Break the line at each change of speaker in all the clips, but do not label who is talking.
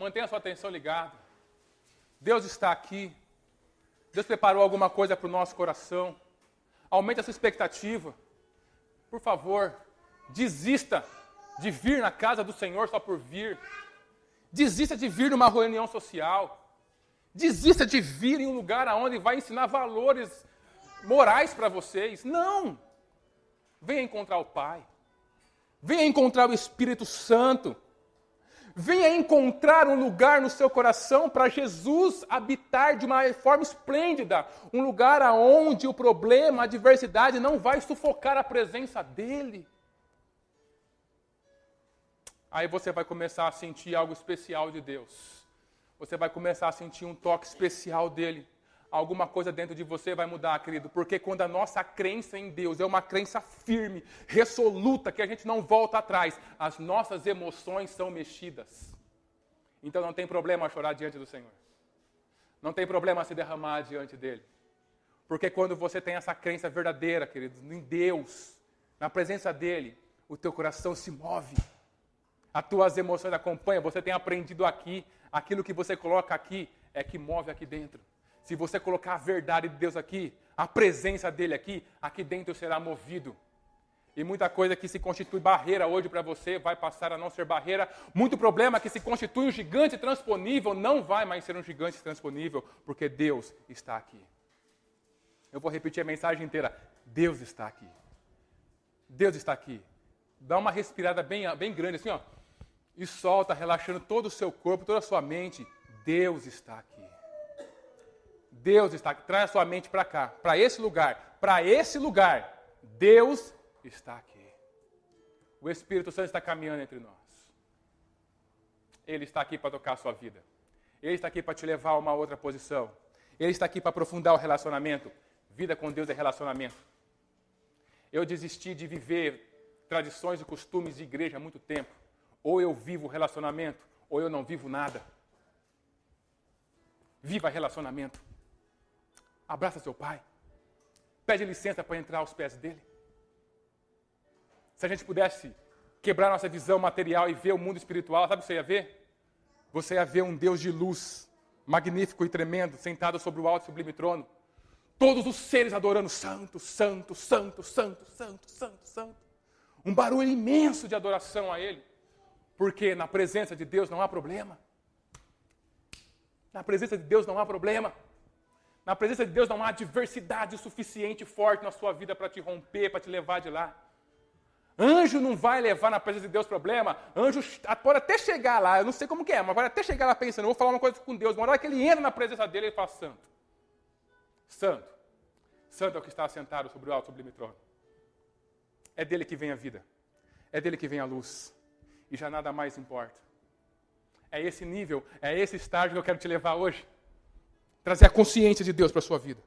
Mantenha a sua atenção ligada. Deus está aqui. Deus preparou alguma coisa para o nosso coração. Aumente a sua expectativa. Por favor, desista de vir na casa do Senhor só por vir. Desista de vir numa reunião social. Desista de vir em um lugar onde vai ensinar valores morais para vocês. Não! Venha encontrar o Pai. Venha encontrar o Espírito Santo. Venha encontrar um lugar no seu coração para Jesus habitar de uma forma esplêndida. Um lugar onde o problema, a adversidade não vai sufocar a presença dEle. Aí você vai começar a sentir algo especial de Deus. Você vai começar a sentir um toque especial dEle. Alguma coisa dentro de você vai mudar, querido. Porque quando a nossa crença em Deus é uma crença firme, resoluta, que a gente não volta atrás, as nossas emoções são mexidas. Então não tem problema chorar diante do Senhor. Não tem problema se derramar diante dEle. Porque quando você tem essa crença verdadeira, querido, em Deus, na presença dEle, o teu coração se move. As tuas emoções acompanham. Você tem aprendido aqui, aquilo que você coloca aqui é que move aqui dentro. Se você colocar a verdade de Deus aqui, a presença dEle aqui dentro será movido. E muita coisa que se constitui barreira hoje para você vai passar a não ser barreira. Muito problema que se constitui um gigante transponível não vai mais ser um gigante transponível, porque Deus está aqui. Eu vou repetir a mensagem inteira. Deus está aqui. Deus está aqui. Dá uma respirada bem grande assim, ó. E solta, relaxando todo o seu corpo, toda a sua mente. Deus está aqui. Deus está aqui. Traz a sua mente para cá, para esse lugar. Para esse lugar, Deus está aqui. O Espírito Santo está caminhando entre nós. Ele está aqui para tocar a sua vida. Ele está aqui para te levar a uma outra posição. Ele está aqui para aprofundar o relacionamento. Vida com Deus é relacionamento. Eu desisti de viver tradições e costumes de igreja há muito tempo. Ou eu vivo relacionamento, ou eu não vivo nada. Viva relacionamento. Abraça seu pai. Pede licença para entrar aos pés dele. Se a gente pudesse quebrar nossa visão material e ver o mundo espiritual, sabe o que você ia ver? Você ia ver um Deus de luz, magnífico e tremendo, sentado sobre o alto e sublime trono. Todos os seres adorando santo, santo, santo, santo, santo, santo, santo. Um barulho imenso de adoração a Ele. Porque na presença de Deus não há problema. Na presença de Deus não há problema. Na presença de Deus não há adversidade suficiente forte na sua vida para te romper, para te levar de lá. Anjo não vai levar na presença de Deus problema. Anjo pode até chegar lá, eu não sei como que é, mas pode até chegar lá pensando, eu vou falar uma coisa com Deus. Uma hora que ele entra na presença dele, ele fala, santo. Santo. Santo é o que está assentado sobre o alto sublime trono. É dele que vem a vida. É dele que vem a luz. E já nada mais importa. É esse nível, é esse estágio que eu quero te levar hoje. Trazer a consciência de Deus para a sua vida.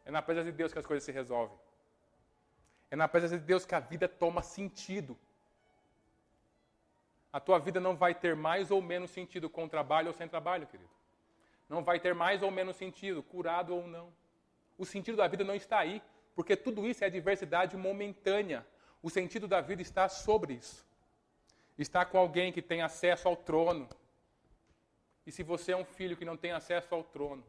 É na presença de Deus que as coisas se resolvem. É na presença de Deus que a vida toma sentido. A tua vida não vai ter mais ou menos sentido com trabalho ou sem trabalho, querido. Não vai ter mais ou menos sentido, curado ou não. O sentido da vida não está aí, porque tudo isso é adversidade momentânea. O sentido da vida está sobre isso. Está com alguém que tem acesso ao trono. E se você é um filho que não tem acesso ao trono,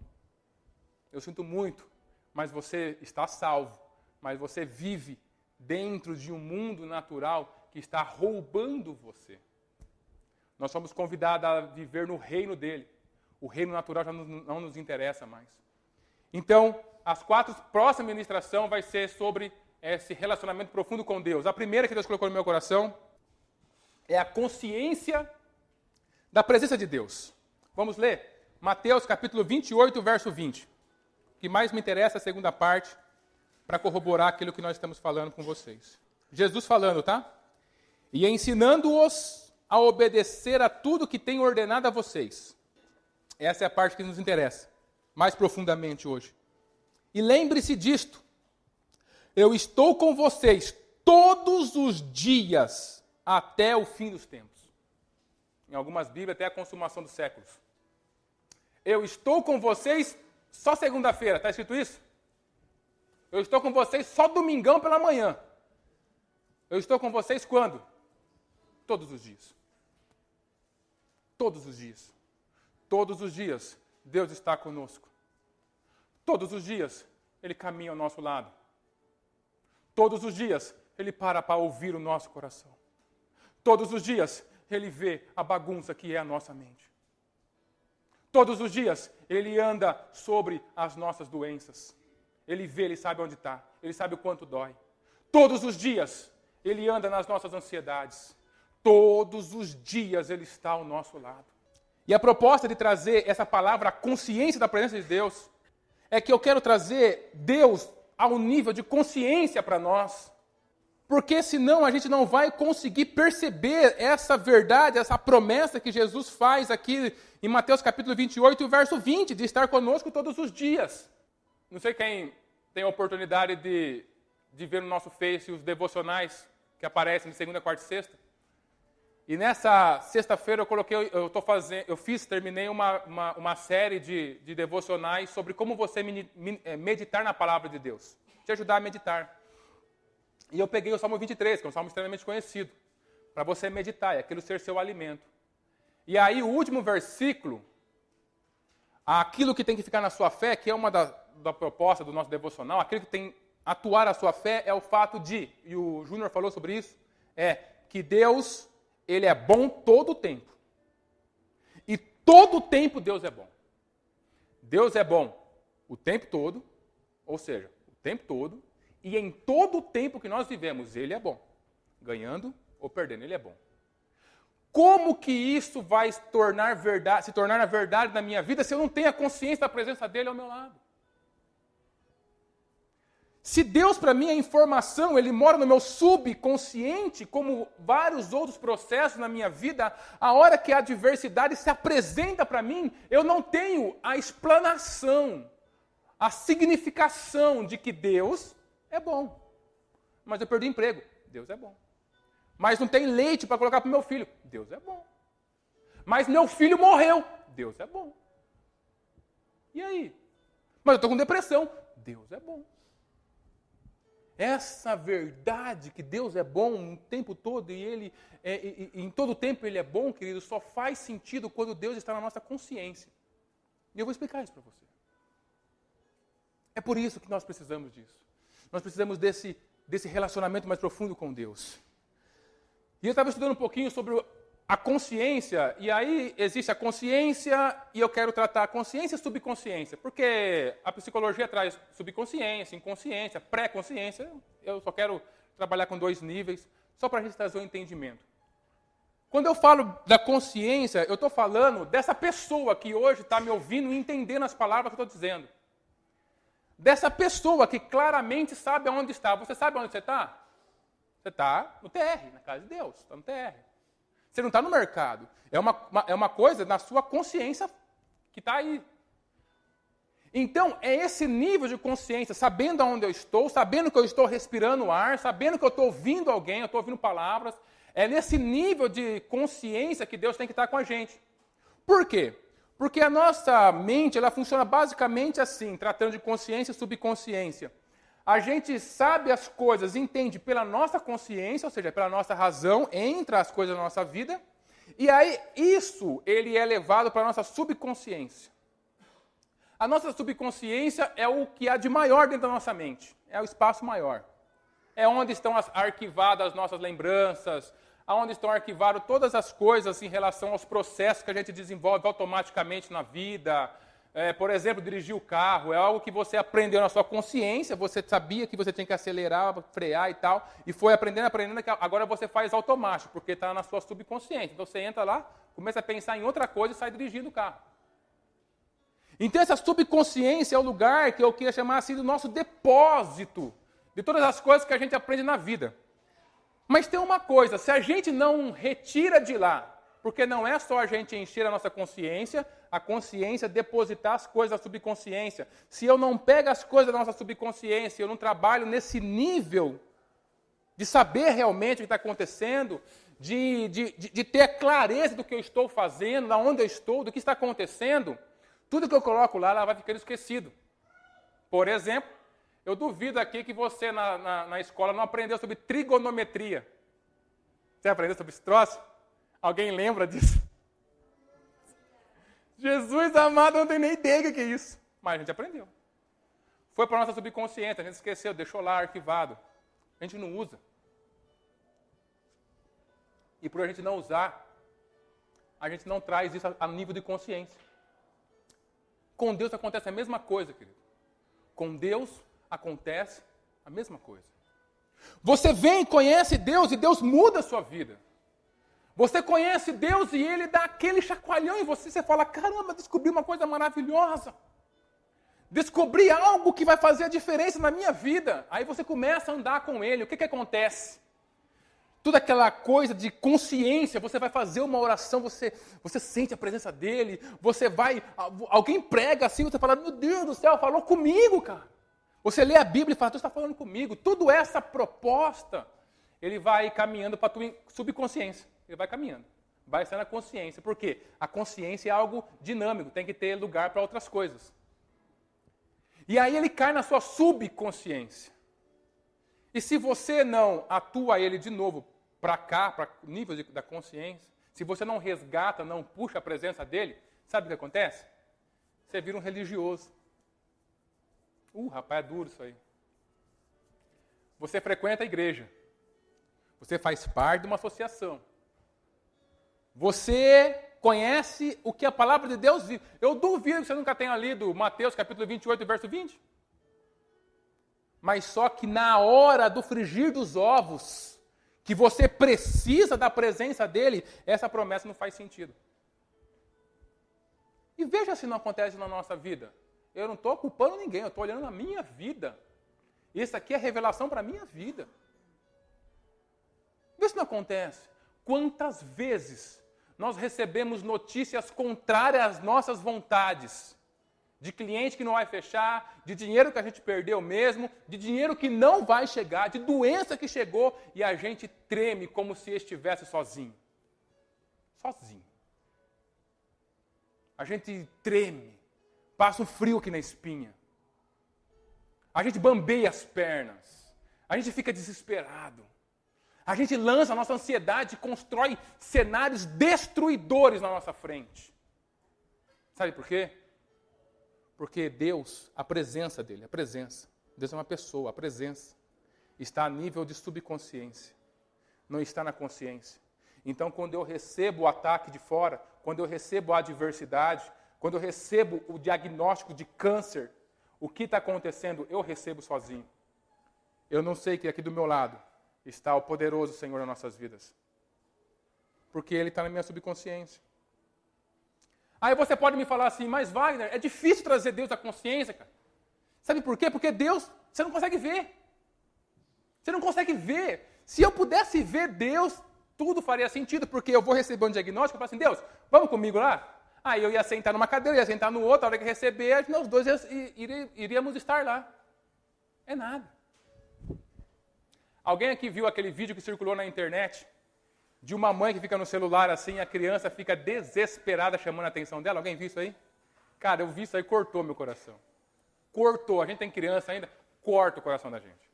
eu sinto muito, mas você está salvo. Mas você vive dentro de um mundo natural que está roubando você. Nós somos convidados a viver no reino dele. O reino natural já não nos interessa mais. Então, as 4 próximas ministrações vai ser sobre esse relacionamento profundo com Deus. A primeira que Deus colocou no meu coração é a consciência da presença de Deus. Vamos ler? Mateus capítulo 28, verso 20. O que mais me interessa é a segunda parte, para corroborar aquilo que nós estamos falando com vocês. Jesus falando, tá? E ensinando-os a obedecer a tudo que tenho ordenado a vocês. Essa é a parte que nos interessa, mais profundamente hoje. E lembre-se disto. Eu estou com vocês todos os dias até o fim dos tempos. Em algumas Bíblias, até a consumação dos séculos. Eu estou com vocês só segunda-feira, está escrito isso? Eu estou com vocês só domingão pela manhã. Eu estou com vocês quando? Todos os dias. Todos os dias. Todos os dias, Deus está conosco. Todos os dias, Ele caminha ao nosso lado. Todos os dias, Ele para ouvir o nosso coração. Todos os dias, Ele vê a bagunça que é a nossa mente. Todos os dias, Ele anda sobre as nossas doenças. Ele vê, Ele sabe onde está. Ele sabe o quanto dói. Todos os dias, Ele anda nas nossas ansiedades. Todos os dias Ele está ao nosso lado. E a proposta de trazer essa palavra, a consciência da presença de Deus, é que eu quero trazer Deus ao nível de consciência para nós. Porque senão a gente não vai conseguir perceber essa verdade, essa promessa que Jesus faz aqui em Mateus capítulo 28, verso 20, de estar conosco todos os dias. Não sei quem tem a oportunidade de ver no nosso Face os devocionais que aparecem de segunda, quarta e sexta. E nessa sexta-feira terminei uma série de devocionais sobre como você meditar na palavra de Deus. Te ajudar a meditar. E eu peguei o Salmo 23, que é um salmo extremamente conhecido, para você meditar, e aquilo ser seu alimento. E aí o último versículo, aquilo que tem que ficar na sua fé, que é uma da proposta do nosso devocional, aquilo que tem atuar a sua fé é o fato de, e o Júnior falou sobre isso, é que Deus, Ele é bom todo o tempo. E todo o tempo Deus é bom. Deus é bom o tempo todo, ou seja, o tempo todo, e em todo o tempo que nós vivemos, Ele é bom. Ganhando ou perdendo, Ele é bom. Como que isso vai se tornar a verdade na minha vida se eu não tenho a consciência da presença dEle ao meu lado? Se Deus para mim é informação, Ele mora no meu subconsciente, como vários outros processos na minha vida, a hora que a adversidade se apresenta para mim, eu não tenho a explanação, a significação de que Deus é bom. Mas eu perdi o emprego, Deus é bom. Mas não tem leite para colocar para o meu filho, Deus é bom. Mas meu filho morreu, Deus é bom. E aí? Mas eu estou com depressão, Deus é bom. Essa verdade que Deus é bom o tempo todo e em todo o tempo Ele é bom, querido, só faz sentido quando Deus está na nossa consciência. E eu vou explicar isso para você. É por isso que nós precisamos disso. Nós precisamos desse relacionamento mais profundo com Deus. E eu estava estudando um pouquinho sobre a consciência, e aí existe a consciência, e eu quero tratar a consciência e subconsciência, porque a psicologia traz subconsciência, inconsciência, pré-consciência. Eu só quero trabalhar com 2 níveis, só para a gente trazer um entendimento. Quando eu falo da consciência, eu estou falando dessa pessoa que hoje está me ouvindo e entendendo as palavras que eu estou dizendo. Dessa pessoa que claramente sabe aonde está. Você sabe onde você está? Você está no TR, na casa de Deus, está no TR. Você não está no mercado. É uma coisa na sua consciência que está aí. Então, é esse nível de consciência, sabendo aonde eu estou, sabendo que eu estou respirando o ar, sabendo que eu estou ouvindo alguém, eu estou ouvindo palavras. É nesse nível de consciência que Deus tem que estar com a gente. Por quê? Porque a nossa mente, ela funciona basicamente assim, tratando de consciência e subconsciência. A gente sabe as coisas, entende pela nossa consciência, ou seja, pela nossa razão, entra as coisas na nossa vida, e aí isso ele é levado para a nossa subconsciência. A nossa subconsciência é o que há de maior dentro da nossa mente, é o espaço maior. É onde estão arquivadas as nossas lembranças, onde estão arquivadas todas as coisas em relação aos processos que a gente desenvolve automaticamente na vida. Por exemplo, dirigir o carro é algo que você aprendeu na sua consciência, você sabia que você tinha que acelerar, frear e tal, e foi aprendendo, que agora você faz automático, porque está na sua subconsciência. Então você entra lá, começa a pensar em outra coisa e sai dirigindo o carro. Então essa subconsciência é o lugar que eu queria chamar assim do nosso depósito de todas as coisas que a gente aprende na vida. Mas tem uma coisa, se a gente não retira de lá, porque não é só a gente encher a nossa consciência, a consciência depositar as coisas da subconsciência. Se eu não pego as coisas da nossa subconsciência, eu não trabalho nesse nível de saber realmente o que está acontecendo, de ter a clareza do que eu estou fazendo, de onde eu estou, do que está acontecendo, tudo que eu coloco lá, ela vai ficando esquecido. Por exemplo, eu duvido aqui que você na escola não aprendeu sobre trigonometria. Você aprendeu sobre esse troço? Alguém lembra disso? Jesus amado, não tem nem ideia do que é isso. Mas a gente aprendeu. Foi para a nossa subconsciente, a gente esqueceu, deixou lá arquivado. A gente não usa. E por a gente não usar, a gente não traz isso a nível de consciência. Com Deus acontece a mesma coisa, querido. Com Deus acontece a mesma coisa. Você vem e conhece Deus e Deus muda a sua vida. Você conhece Deus e Ele dá aquele chacoalhão em você. Você fala, caramba, descobri uma coisa maravilhosa. Descobri algo que vai fazer a diferença na minha vida. Aí você começa a andar com Ele. O que acontece? Toda aquela coisa de consciência, você vai fazer uma oração, você sente a presença dEle, você vai, alguém prega assim, você fala, meu Deus do céu, falou comigo, cara. Você lê a Bíblia e fala, Deus está falando comigo. Tudo essa proposta, Ele vai caminhando para a tua subconsciência. Ele vai caminhando. Vai estar na consciência. Por quê? A consciência é algo dinâmico, tem que ter lugar para outras coisas. E aí ele cai na sua subconsciência. E se você não atua ele de novo para cá, para o nível da consciência, se você não resgata, não puxa a presença dele, sabe o que acontece? Você vira um religioso. Rapaz, é duro isso aí. Você frequenta a igreja. Você faz parte de uma associação. Você conhece o que a palavra de Deus diz. Eu duvido que você nunca tenha lido Mateus capítulo 28, verso 20. Mas só que na hora do frigir dos ovos, que você precisa da presença dele, essa promessa não faz sentido. E veja se não acontece na nossa vida. Eu não estou culpando ninguém, eu estou olhando a minha vida. Isso aqui é revelação para a minha vida. Vê se não acontece. Quantas vezes nós recebemos notícias contrárias às nossas vontades? De cliente que não vai fechar, de dinheiro que a gente perdeu mesmo, de dinheiro que não vai chegar, de doença que chegou e a gente treme como se estivesse sozinho. Sozinho. A gente treme, passa um frio aqui na espinha. A gente bambeia as pernas. A gente fica desesperado. A gente lança a nossa ansiedade e constrói cenários destruidores na nossa frente. Sabe por quê? Porque Deus, a presença dele, a presença, Deus é uma pessoa, a presença, está a nível de subconsciência, não está na consciência. Então, quando eu recebo o ataque de fora, quando eu recebo a adversidade, quando eu recebo o diagnóstico de câncer, o que está acontecendo? Eu recebo sozinho. Eu não sei que aqui do meu lado está o poderoso Senhor nas nossas vidas. Porque Ele está na minha subconsciência. Aí você pode me falar assim, mas Wagner, é difícil trazer Deus à consciência, cara. Sabe por quê? Porque Deus, você não consegue ver. Você não consegue ver. Se eu pudesse ver Deus, tudo faria sentido, porque eu vou receber um diagnóstico e falo assim, Deus, vamos comigo lá? Aí eu ia sentar numa cadeira, ia sentar no outro, a hora que receber, nós dois iríamos estar lá. É nada. Alguém aqui viu aquele vídeo que circulou na internet de uma mãe que fica no celular assim, a criança fica desesperada chamando a atenção dela? Alguém viu isso aí? Cara, eu vi isso aí, cortou meu coração. Cortou. A gente tem criança ainda, corta o coração da gente.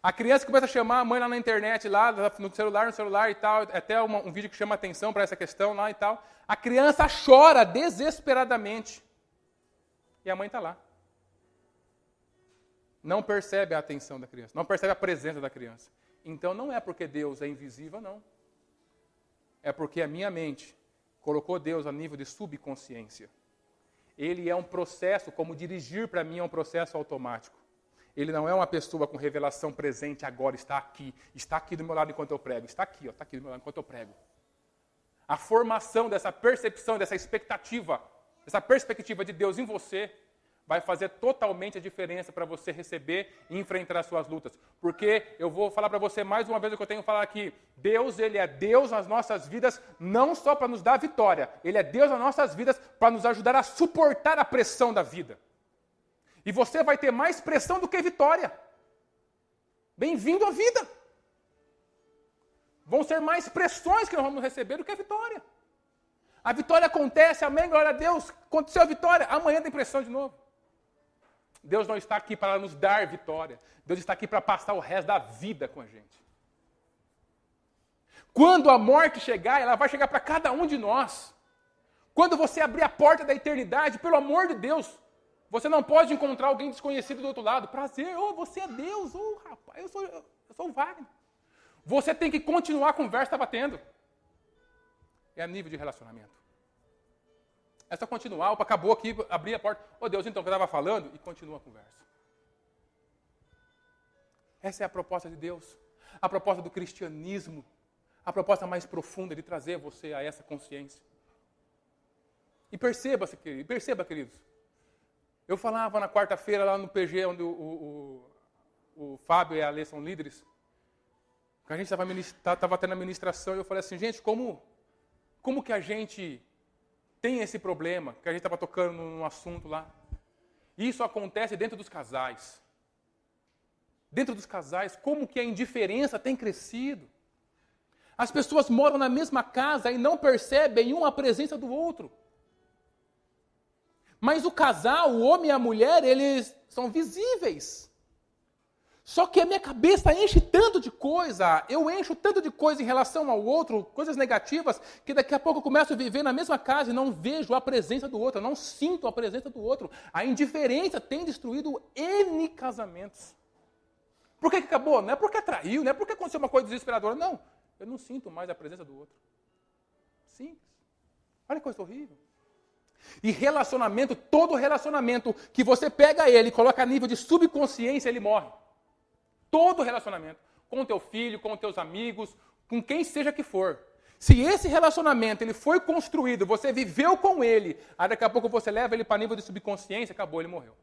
A criança começa a chamar a mãe lá na internet, lá no celular e tal, até um vídeo que chama atenção para essa questão lá e tal. A criança chora desesperadamente. E a mãe está lá. Não percebe a atenção da criança, não percebe a presença da criança. Então não é porque Deus é invisível, não. É porque a minha mente colocou Deus a nível de subconsciência. Ele é um processo, como dirigir para mim é um processo automático. Ele não é uma pessoa com revelação presente agora, está aqui do meu lado enquanto eu prego, está aqui do meu lado enquanto eu prego. A formação dessa percepção, dessa expectativa, essa perspectiva de Deus em você, vai fazer totalmente a diferença para você receber e enfrentar as suas lutas. Porque eu vou falar para você mais uma vez o que eu tenho que falar aqui. Deus, Ele é Deus nas nossas vidas, não só para nos dar vitória. Ele é Deus nas nossas vidas para nos ajudar a suportar a pressão da vida. E você vai ter mais pressão do que vitória. Bem-vindo à vida. Vão ser mais pressões que nós vamos receber do que vitória. A vitória acontece, amém, glória a Deus. Aconteceu a vitória, amanhã tem pressão de novo. Deus não está aqui para nos dar vitória. Deus está aqui para passar o resto da vida com a gente. Quando a morte chegar, ela vai chegar para cada um de nós. Quando você abrir a porta da eternidade, pelo amor de Deus, você não pode encontrar alguém desconhecido do outro lado. Prazer, você é Deus, rapaz, eu sou o Wagner. Você tem que continuar a conversa que estava tendo. É a nível de relacionamento. É só continuar, acabou aqui, abrir a porta. Deus, então, que eu estava falando, e continua a conversa. Essa é a proposta de Deus. A proposta do cristianismo. A proposta mais profunda de trazer você a essa consciência. E perceba, queridos. Eu falava na quarta-feira lá no PG, onde o Fábio e a Alê são líderes, que a gente estava tendo a ministração, e eu falei assim, gente, como que a gente tem esse problema, que a gente estava tocando num assunto lá. Isso acontece dentro dos casais. Dentro dos casais, como que a indiferença tem crescido. As pessoas moram na mesma casa e não percebem um a presença do outro. Mas o casal, o homem e a mulher, eles são visíveis. Só que a minha cabeça enche tanto de coisa, eu encho tanto de coisa em relação ao outro, coisas negativas, que daqui a pouco eu começo a viver na mesma casa e não vejo a presença do outro, eu não sinto a presença do outro. A indiferença tem destruído N casamentos. Por que acabou? Não é porque traiu, não é porque aconteceu uma coisa desesperadora, não. Eu não sinto mais a presença do outro. Simples. Olha que coisa horrível. E relacionamento, todo relacionamento que você pega ele e coloca a nível de subconsciência, ele morre. Todo relacionamento. Com teu filho, com teus amigos, com quem seja que for. Se esse relacionamento ele foi construído, você viveu com ele, aí daqui a pouco você leva ele para nível de subconsciência, acabou, ele morreu.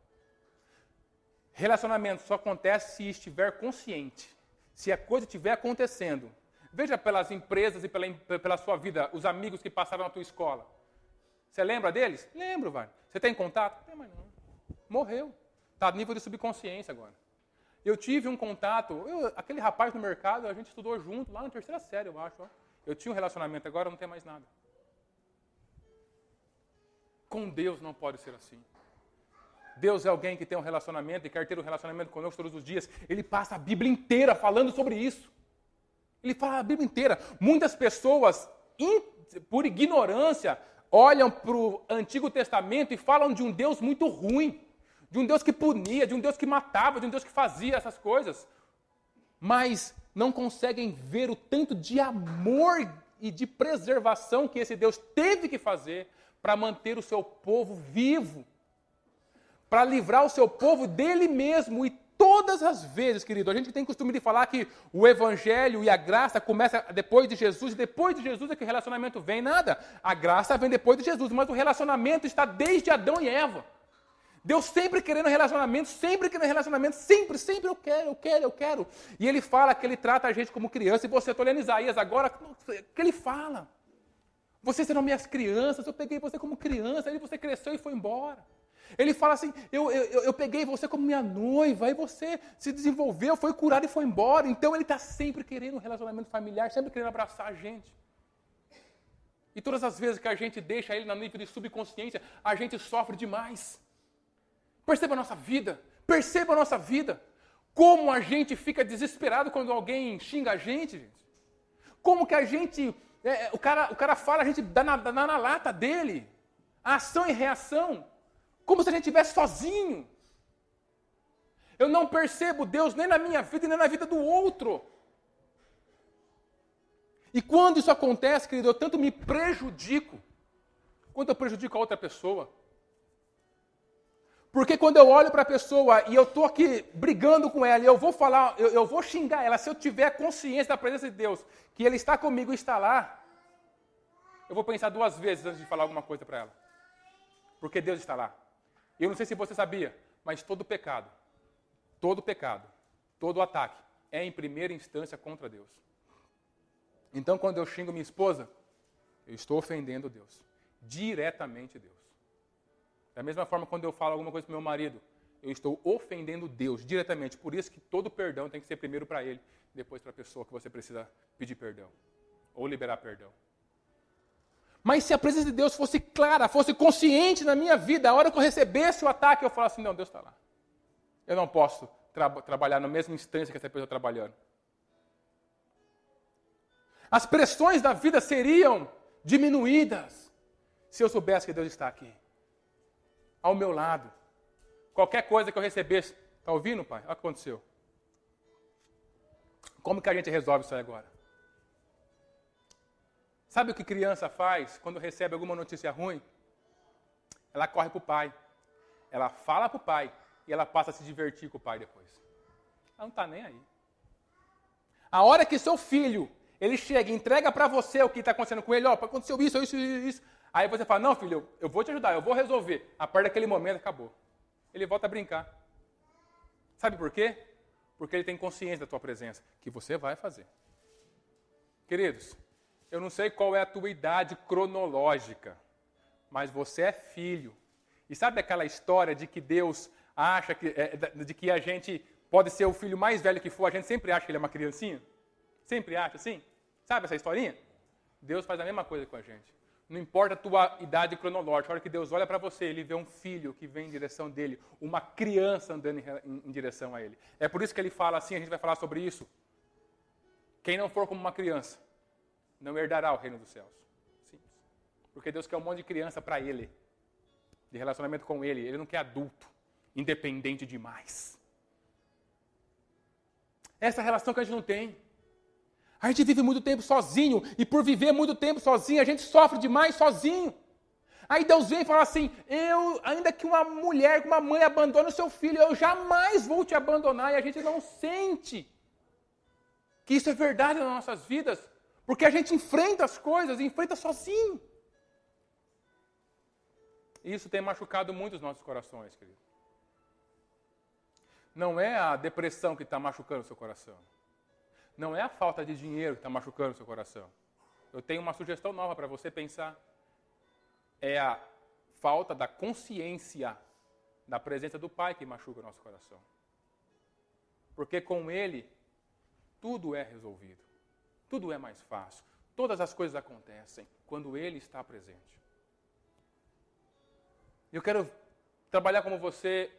Relacionamento só acontece se estiver consciente. Se a coisa estiver acontecendo. Veja pelas empresas e pela sua vida, os amigos que passaram na tua escola. Você lembra deles? Lembro, vai. Você tem contato? Não tem mais não. Morreu. Está a nível de subconsciência agora. Eu tive um contato, aquele rapaz no mercado, a gente estudou junto, lá na terceira série, eu acho. Ó. Eu tinha um relacionamento, agora não tem mais nada. Com Deus não pode ser assim. Deus é alguém que tem um relacionamento e quer ter um relacionamento conosco todos os dias. Ele passa a Bíblia inteira falando sobre isso. Ele fala a Bíblia inteira. Muitas pessoas, por ignorância, olham para o Antigo Testamento e falam de um Deus muito ruim. De um Deus que punia, de um Deus que matava, de um Deus que fazia essas coisas. Mas não conseguem ver o tanto de amor e de preservação que esse Deus teve que fazer para manter o seu povo vivo. Para livrar o seu povo dele mesmo. E todas as vezes, querido, a gente tem costume de falar que o evangelho e a graça começa depois de Jesus, e depois de Jesus é que o relacionamento vem. Nada. A graça vem depois de Jesus, mas o relacionamento está desde Adão e Eva. Deus sempre querendo relacionamento, sempre, eu quero. E Ele fala que Ele trata a gente como criança, e você está olhando Isaías agora, que Ele fala. Vocês serão minhas crianças, eu peguei você como criança, aí você cresceu e foi embora. Ele fala assim, eu peguei você como minha noiva, aí você se desenvolveu, foi curado e foi embora. Então Ele está sempre querendo um relacionamento familiar, sempre querendo abraçar a gente. E todas as vezes que a gente deixa Ele no nível de subconsciência, a gente sofre demais. Perceba a nossa vida. Como a gente fica desesperado quando alguém xinga a gente. Como que a gente, o cara fala, a gente dá na lata dele. A ação e reação. Como se a gente estivesse sozinho. Eu não percebo Deus nem na minha vida, nem na vida do outro. E quando isso acontece, querido, eu tanto me prejudico, quanto eu prejudico a outra pessoa. Porque quando eu olho para a pessoa e eu estou aqui brigando com ela, e eu vou falar, eu vou xingar ela, se eu tiver consciência da presença de Deus, que Ele está comigo e está lá, eu vou pensar 2 vezes antes de falar alguma coisa para ela. Porque Deus está lá. Eu não sei se você sabia, mas todo pecado, todo ataque é em primeira instância contra Deus. Então quando eu xingo minha esposa, eu estou ofendendo Deus. Diretamente Deus. Da mesma forma, quando eu falo alguma coisa para o meu marido, eu estou ofendendo Deus diretamente. Por isso que todo perdão tem que ser primeiro para Ele, depois para a pessoa que você precisa pedir perdão. Ou liberar perdão. Mas se a presença de Deus fosse clara, fosse consciente na minha vida, a hora que eu recebesse o ataque, eu falasse assim, não, Deus está lá. Eu não posso trabalhar na mesma instância que essa pessoa está trabalhando. As pressões da vida seriam diminuídas se eu soubesse que Deus está aqui, ao meu lado. Qualquer coisa que eu recebesse. Está ouvindo, pai? Olha o que aconteceu. Como que a gente resolve isso aí agora? Sabe o que criança faz quando recebe alguma notícia ruim? Ela corre para o pai. Ela fala para o pai. E ela passa a se divertir com o pai depois. Ela não está nem aí. A hora que seu filho, ele chega e entrega para você o que está acontecendo com ele, ó, aconteceu isso. Aí você fala, não, filho, eu vou te ajudar, eu vou resolver. A partir daquele momento, acabou. Ele volta a brincar. Sabe por quê? Porque ele tem consciência da tua presença, que você vai fazer. Queridos, eu não sei qual é a tua idade cronológica, mas você é filho. E sabe aquela história de que Deus acha de que a gente pode ser o filho mais velho que for, a gente sempre acha que ele é uma criancinha? Sempre acha assim? Sabe essa historinha? Deus faz a mesma coisa com a gente. Não importa a tua idade cronológica, a hora que Deus olha para você, ele vê um filho que vem em direção dele, uma criança andando em direção a ele. É por isso que ele fala assim, a gente vai falar sobre isso. Quem não for como uma criança, não herdará o reino dos céus. Simples. Porque Deus quer um monte de criança para ele, de relacionamento com ele. Ele não quer adulto, independente demais. Essa relação que a gente não tem. A gente vive muito tempo sozinho, e por viver muito tempo sozinho, a gente sofre demais sozinho. Aí Deus vem e fala assim, ainda que uma mulher, uma mãe abandone o seu filho, eu jamais vou te abandonar, e a gente não sente que isso é verdade nas nossas vidas, porque a gente enfrenta as coisas, enfrenta sozinho. E isso tem machucado muito os nossos corações, querido. Não é a depressão que está machucando o seu coração. Não é a falta de dinheiro que está machucando o seu coração. Eu tenho uma sugestão nova para você pensar. É a falta da consciência da presença do Pai que machuca o nosso coração. Porque com Ele, tudo é resolvido. Tudo é mais fácil. Todas as coisas acontecem quando Ele está presente. Eu quero trabalhar com você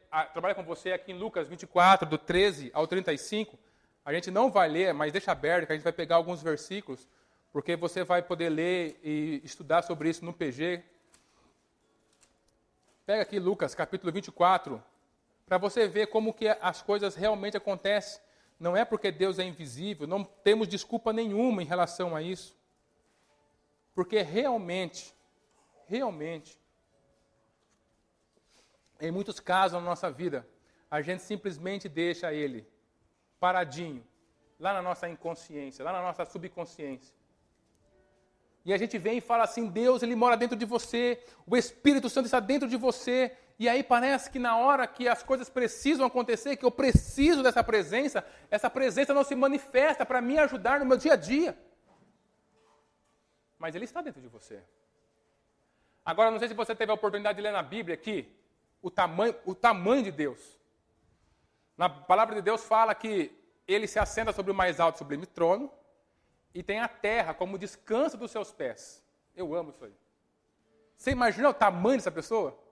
aqui em Lucas 24, do 13 ao 35. A gente não vai ler, mas deixa aberto, que a gente vai pegar alguns versículos, porque você vai poder ler e estudar sobre isso no PG. Pega aqui Lucas, capítulo 24, para você ver como que as coisas realmente acontecem. Não é porque Deus é invisível, não temos desculpa nenhuma em relação a isso. Porque realmente, em muitos casos na nossa vida, a gente simplesmente deixa Ele paradinho, lá na nossa inconsciência, lá na nossa subconsciência. E a gente vem e fala assim, Deus, Ele mora dentro de você, o Espírito Santo está dentro de você, e aí parece que na hora que as coisas precisam acontecer, que eu preciso dessa presença, essa presença não se manifesta para me ajudar no meu dia a dia. Mas Ele está dentro de você. Agora, não sei se você teve a oportunidade de ler na Bíblia aqui, o tamanho de Deus. Na palavra de Deus fala que Ele se assenta sobre o mais alto e sublime trono e tem a terra como descanso dos seus pés. Eu amo isso aí. Você imagina o tamanho dessa pessoa?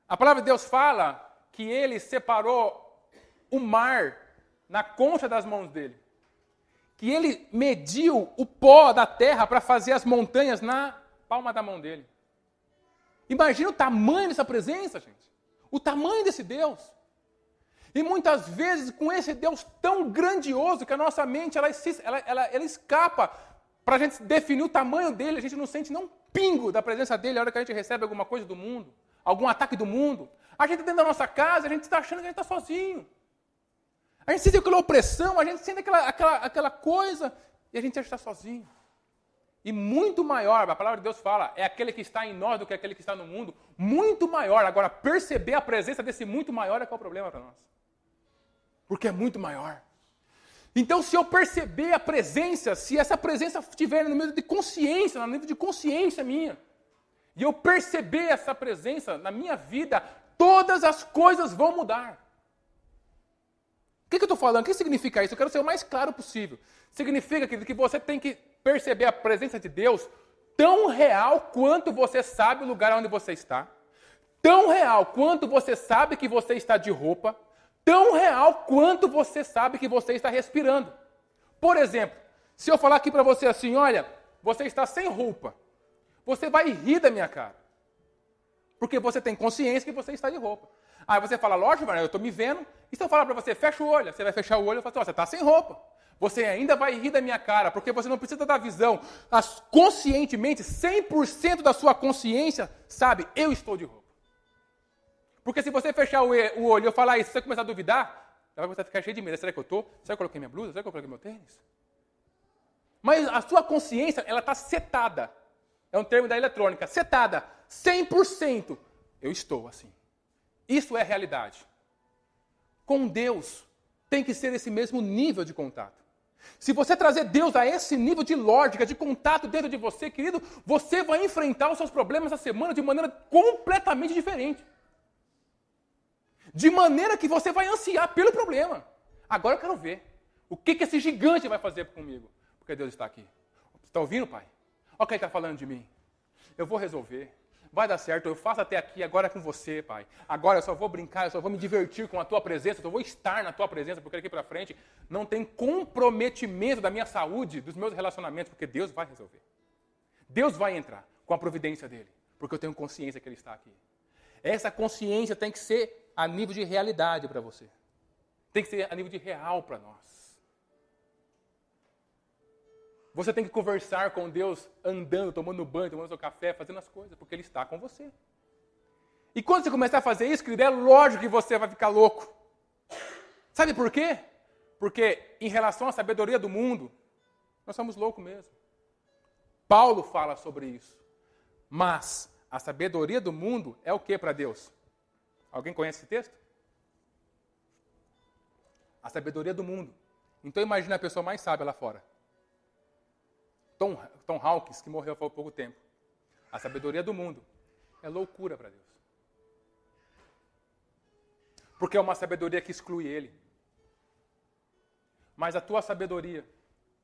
A palavra de Deus fala que Ele separou o mar na concha das mãos dele. Que Ele mediu o pó da terra para fazer as montanhas na palma da mão dele. Imagina o tamanho dessa presença, gente. O tamanho desse Deus. E muitas vezes, com esse Deus tão grandioso, que a nossa mente ela escapa para a gente definir o tamanho dele, a gente não sente nem um pingo da presença dele na hora que a gente recebe alguma coisa do mundo, algum ataque do mundo. A gente dentro da nossa casa, a gente está achando que a gente está sozinho. A gente sente aquela opressão, a gente sente aquela coisa, e a gente acha que está sozinho. E muito maior, a palavra de Deus fala, é aquele que está em nós do que aquele que está no mundo, muito maior. Agora, perceber a presença desse muito maior é que é o problema para nós. Porque é muito maior. Então, se eu perceber a presença, se essa presença estiver no nível de consciência, no nível de consciência minha, e eu perceber essa presença na minha vida, todas as coisas vão mudar. O que eu estou falando? O que significa isso? Eu quero ser o mais claro possível. Significa que você tem que perceber a presença de Deus tão real quanto você sabe o lugar onde você está, tão real quanto você sabe que você está de roupa, tão real quanto você sabe que você está respirando. Por exemplo, se eu falar aqui para você assim, olha, você está sem roupa, você vai rir da minha cara. Porque você tem consciência que você está de roupa. Aí você fala, lógico, eu estou me vendo. E se eu falar para você, fecha o olho, você vai fechar o olho e fala, você está sem roupa. Você ainda vai rir da minha cara, porque você não precisa da visão. Conscientemente, 100% da sua consciência sabe, eu estou de roupa. Porque se você fechar o olho e eu falar isso, se você começar a duvidar, ela vai começar a ficar cheia de medo. Será que eu estou? Será que eu coloquei minha blusa? Será que eu coloquei meu tênis? Mas a sua consciência, ela está setada. É um termo da eletrônica. Setada. 100%. Eu estou assim. Isso é realidade. Com Deus, tem que ser esse mesmo nível de contato. Se você trazer Deus a esse nível de lógica, de contato dentro de você, querido, você vai enfrentar os seus problemas essa semana de maneira completamente diferente. De maneira que você vai ansiar pelo problema. Agora eu quero ver o que esse gigante vai fazer comigo. Porque Deus está aqui. Você está ouvindo, pai? Olha o que ele está falando de mim. Eu vou resolver. Vai dar certo, eu faço até aqui, agora é com você, pai. Agora eu só vou brincar, eu só vou me divertir com a tua presença, eu só vou estar na tua presença, porque daqui para frente não tem comprometimento da minha saúde, dos meus relacionamentos, porque Deus vai resolver. Deus vai entrar com a providência dele, porque eu tenho consciência que ele está aqui. Essa consciência tem que ser a nível de realidade para você. Tem que ser a nível de real para nós. Você tem que conversar com Deus andando, tomando banho, tomando seu café, fazendo as coisas, porque Ele está com você. E quando você começar a fazer isso, querido, é lógico que você vai ficar louco. Sabe por quê? Porque em relação à sabedoria do mundo, nós somos loucos mesmo. Paulo fala sobre isso. Mas a sabedoria do mundo é o que para Deus? Alguém conhece esse texto? A sabedoria do mundo. Então imagine a pessoa mais sábia lá fora. Tom Hawkins, que morreu há pouco tempo. A sabedoria do mundo é loucura para Deus. Porque é uma sabedoria que exclui Ele. Mas a tua sabedoria,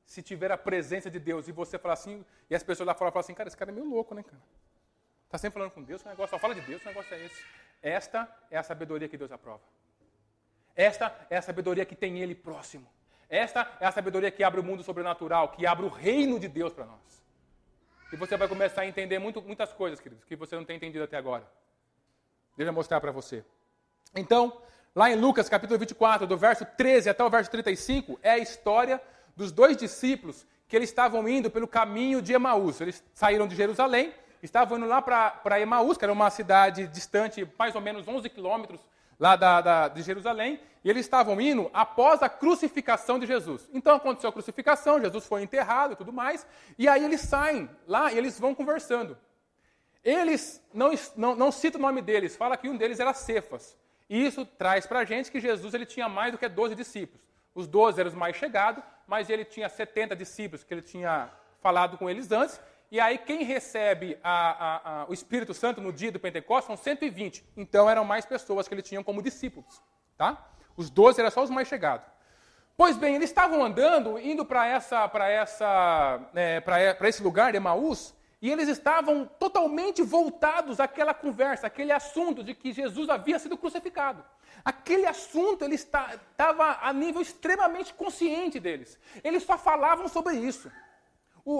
se tiver a presença de Deus, e você falar assim, e as pessoas lá fora falam assim, cara, esse cara é meio louco, né, cara? Está sempre falando com Deus, o negócio só fala de Deus, o negócio é esse. Esta é a sabedoria que Deus aprova. Esta é a sabedoria que tem Ele próximo. Esta é a sabedoria que abre o mundo sobrenatural, que abre o reino de Deus para nós. E você vai começar a entender muitas coisas, queridos, que você não tem entendido até agora. Deixa eu mostrar para você. Então, lá em Lucas, capítulo 24, do verso 13 até o verso 35, é a história dos dois discípulos que eles estavam indo pelo caminho de Emaús. Eles saíram de Jerusalém, estavam indo lá para Emaús, que era uma cidade distante, mais ou menos 11 quilômetros lá de Jerusalém, e eles estavam indo após a crucificação de Jesus. Então aconteceu a crucificação, Jesus foi enterrado e tudo mais, e aí eles saem lá e eles vão conversando. Eles não citam o nome deles, fala que um deles era Cefas. E isso traz para a gente que Jesus ele tinha mais do que 12 discípulos. Os 12 eram os mais chegados, mas ele tinha 70 discípulos que ele tinha falado com eles antes. E aí quem recebe o Espírito Santo no dia do Pentecostes são 120. Então eram mais pessoas que ele tinha como discípulos. Tá? Os 12 eram só os mais chegados. Pois bem, eles estavam andando, indo para esse lugar, Emaús, e eles estavam totalmente voltados àquela conversa, àquele assunto de que Jesus havia sido crucificado. Aquele assunto ele estava a nível extremamente consciente deles. Eles só falavam sobre isso.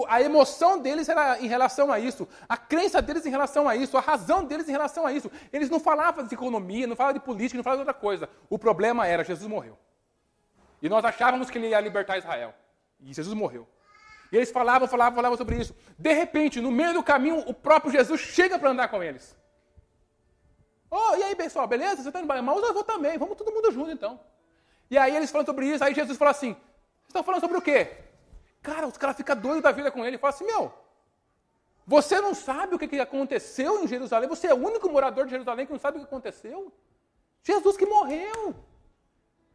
A emoção deles era em relação a isso, a crença deles em relação a isso, a razão deles em relação a isso. Eles não falavam de economia, não falavam de política, não falavam de outra coisa. O problema era, Jesus morreu. E nós achávamos que ele ia libertar Israel. E Jesus morreu. E eles falavam sobre isso. De repente, no meio do caminho, o próprio Jesus chega para andar com eles. Oh, e aí, pessoal, beleza? Você está indo para Emaús? Eu vou também. Vamos todo mundo junto, então. E aí eles falam sobre isso. Aí Jesus fala assim, vocês estão falando sobre o quê? Cara, os caras ficam doidos da vida com ele. E falam assim, você não sabe o que aconteceu em Jerusalém? Você é o único morador de Jerusalém que não sabe o que aconteceu? Jesus que morreu.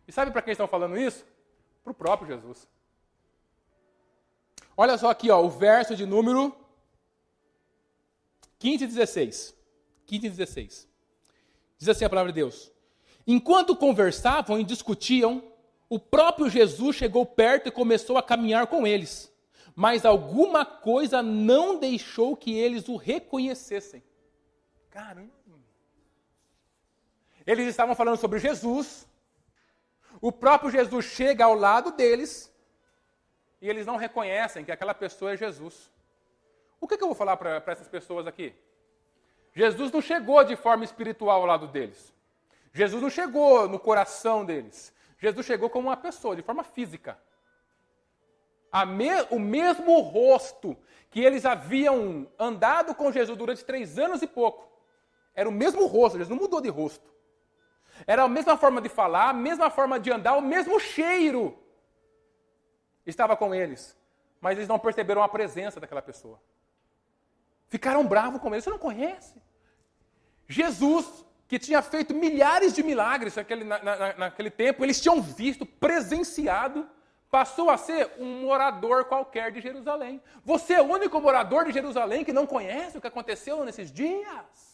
E sabe para quem estão falando isso? Para o próprio Jesus. Olha só aqui, o verso de número 15 e 16. 15 e 16. Diz assim a palavra de Deus. Enquanto conversavam e discutiam, o próprio Jesus chegou perto e começou a caminhar com eles. Mas alguma coisa não deixou que eles o reconhecessem. Caramba! Eles estavam falando sobre Jesus. O próprio Jesus chega ao lado deles. E eles não reconhecem que aquela pessoa é Jesus. O que eu vou falar para essas pessoas aqui? Jesus não chegou de forma espiritual ao lado deles. Jesus não chegou no coração deles. Jesus chegou como uma pessoa, de forma física. O mesmo rosto que eles haviam andado com Jesus durante 3 anos e pouco. Era o mesmo rosto, Jesus não mudou de rosto. Era a mesma forma de falar, a mesma forma de andar, o mesmo cheiro estava com eles. Mas eles não perceberam a presença daquela pessoa. Ficaram bravos com ele. Você não conhece? Jesus, que tinha feito milhares de milagres naquele tempo, eles tinham visto, presenciado, passou a ser um morador qualquer de Jerusalém. Você é o único morador de Jerusalém que não conhece o que aconteceu nesses dias.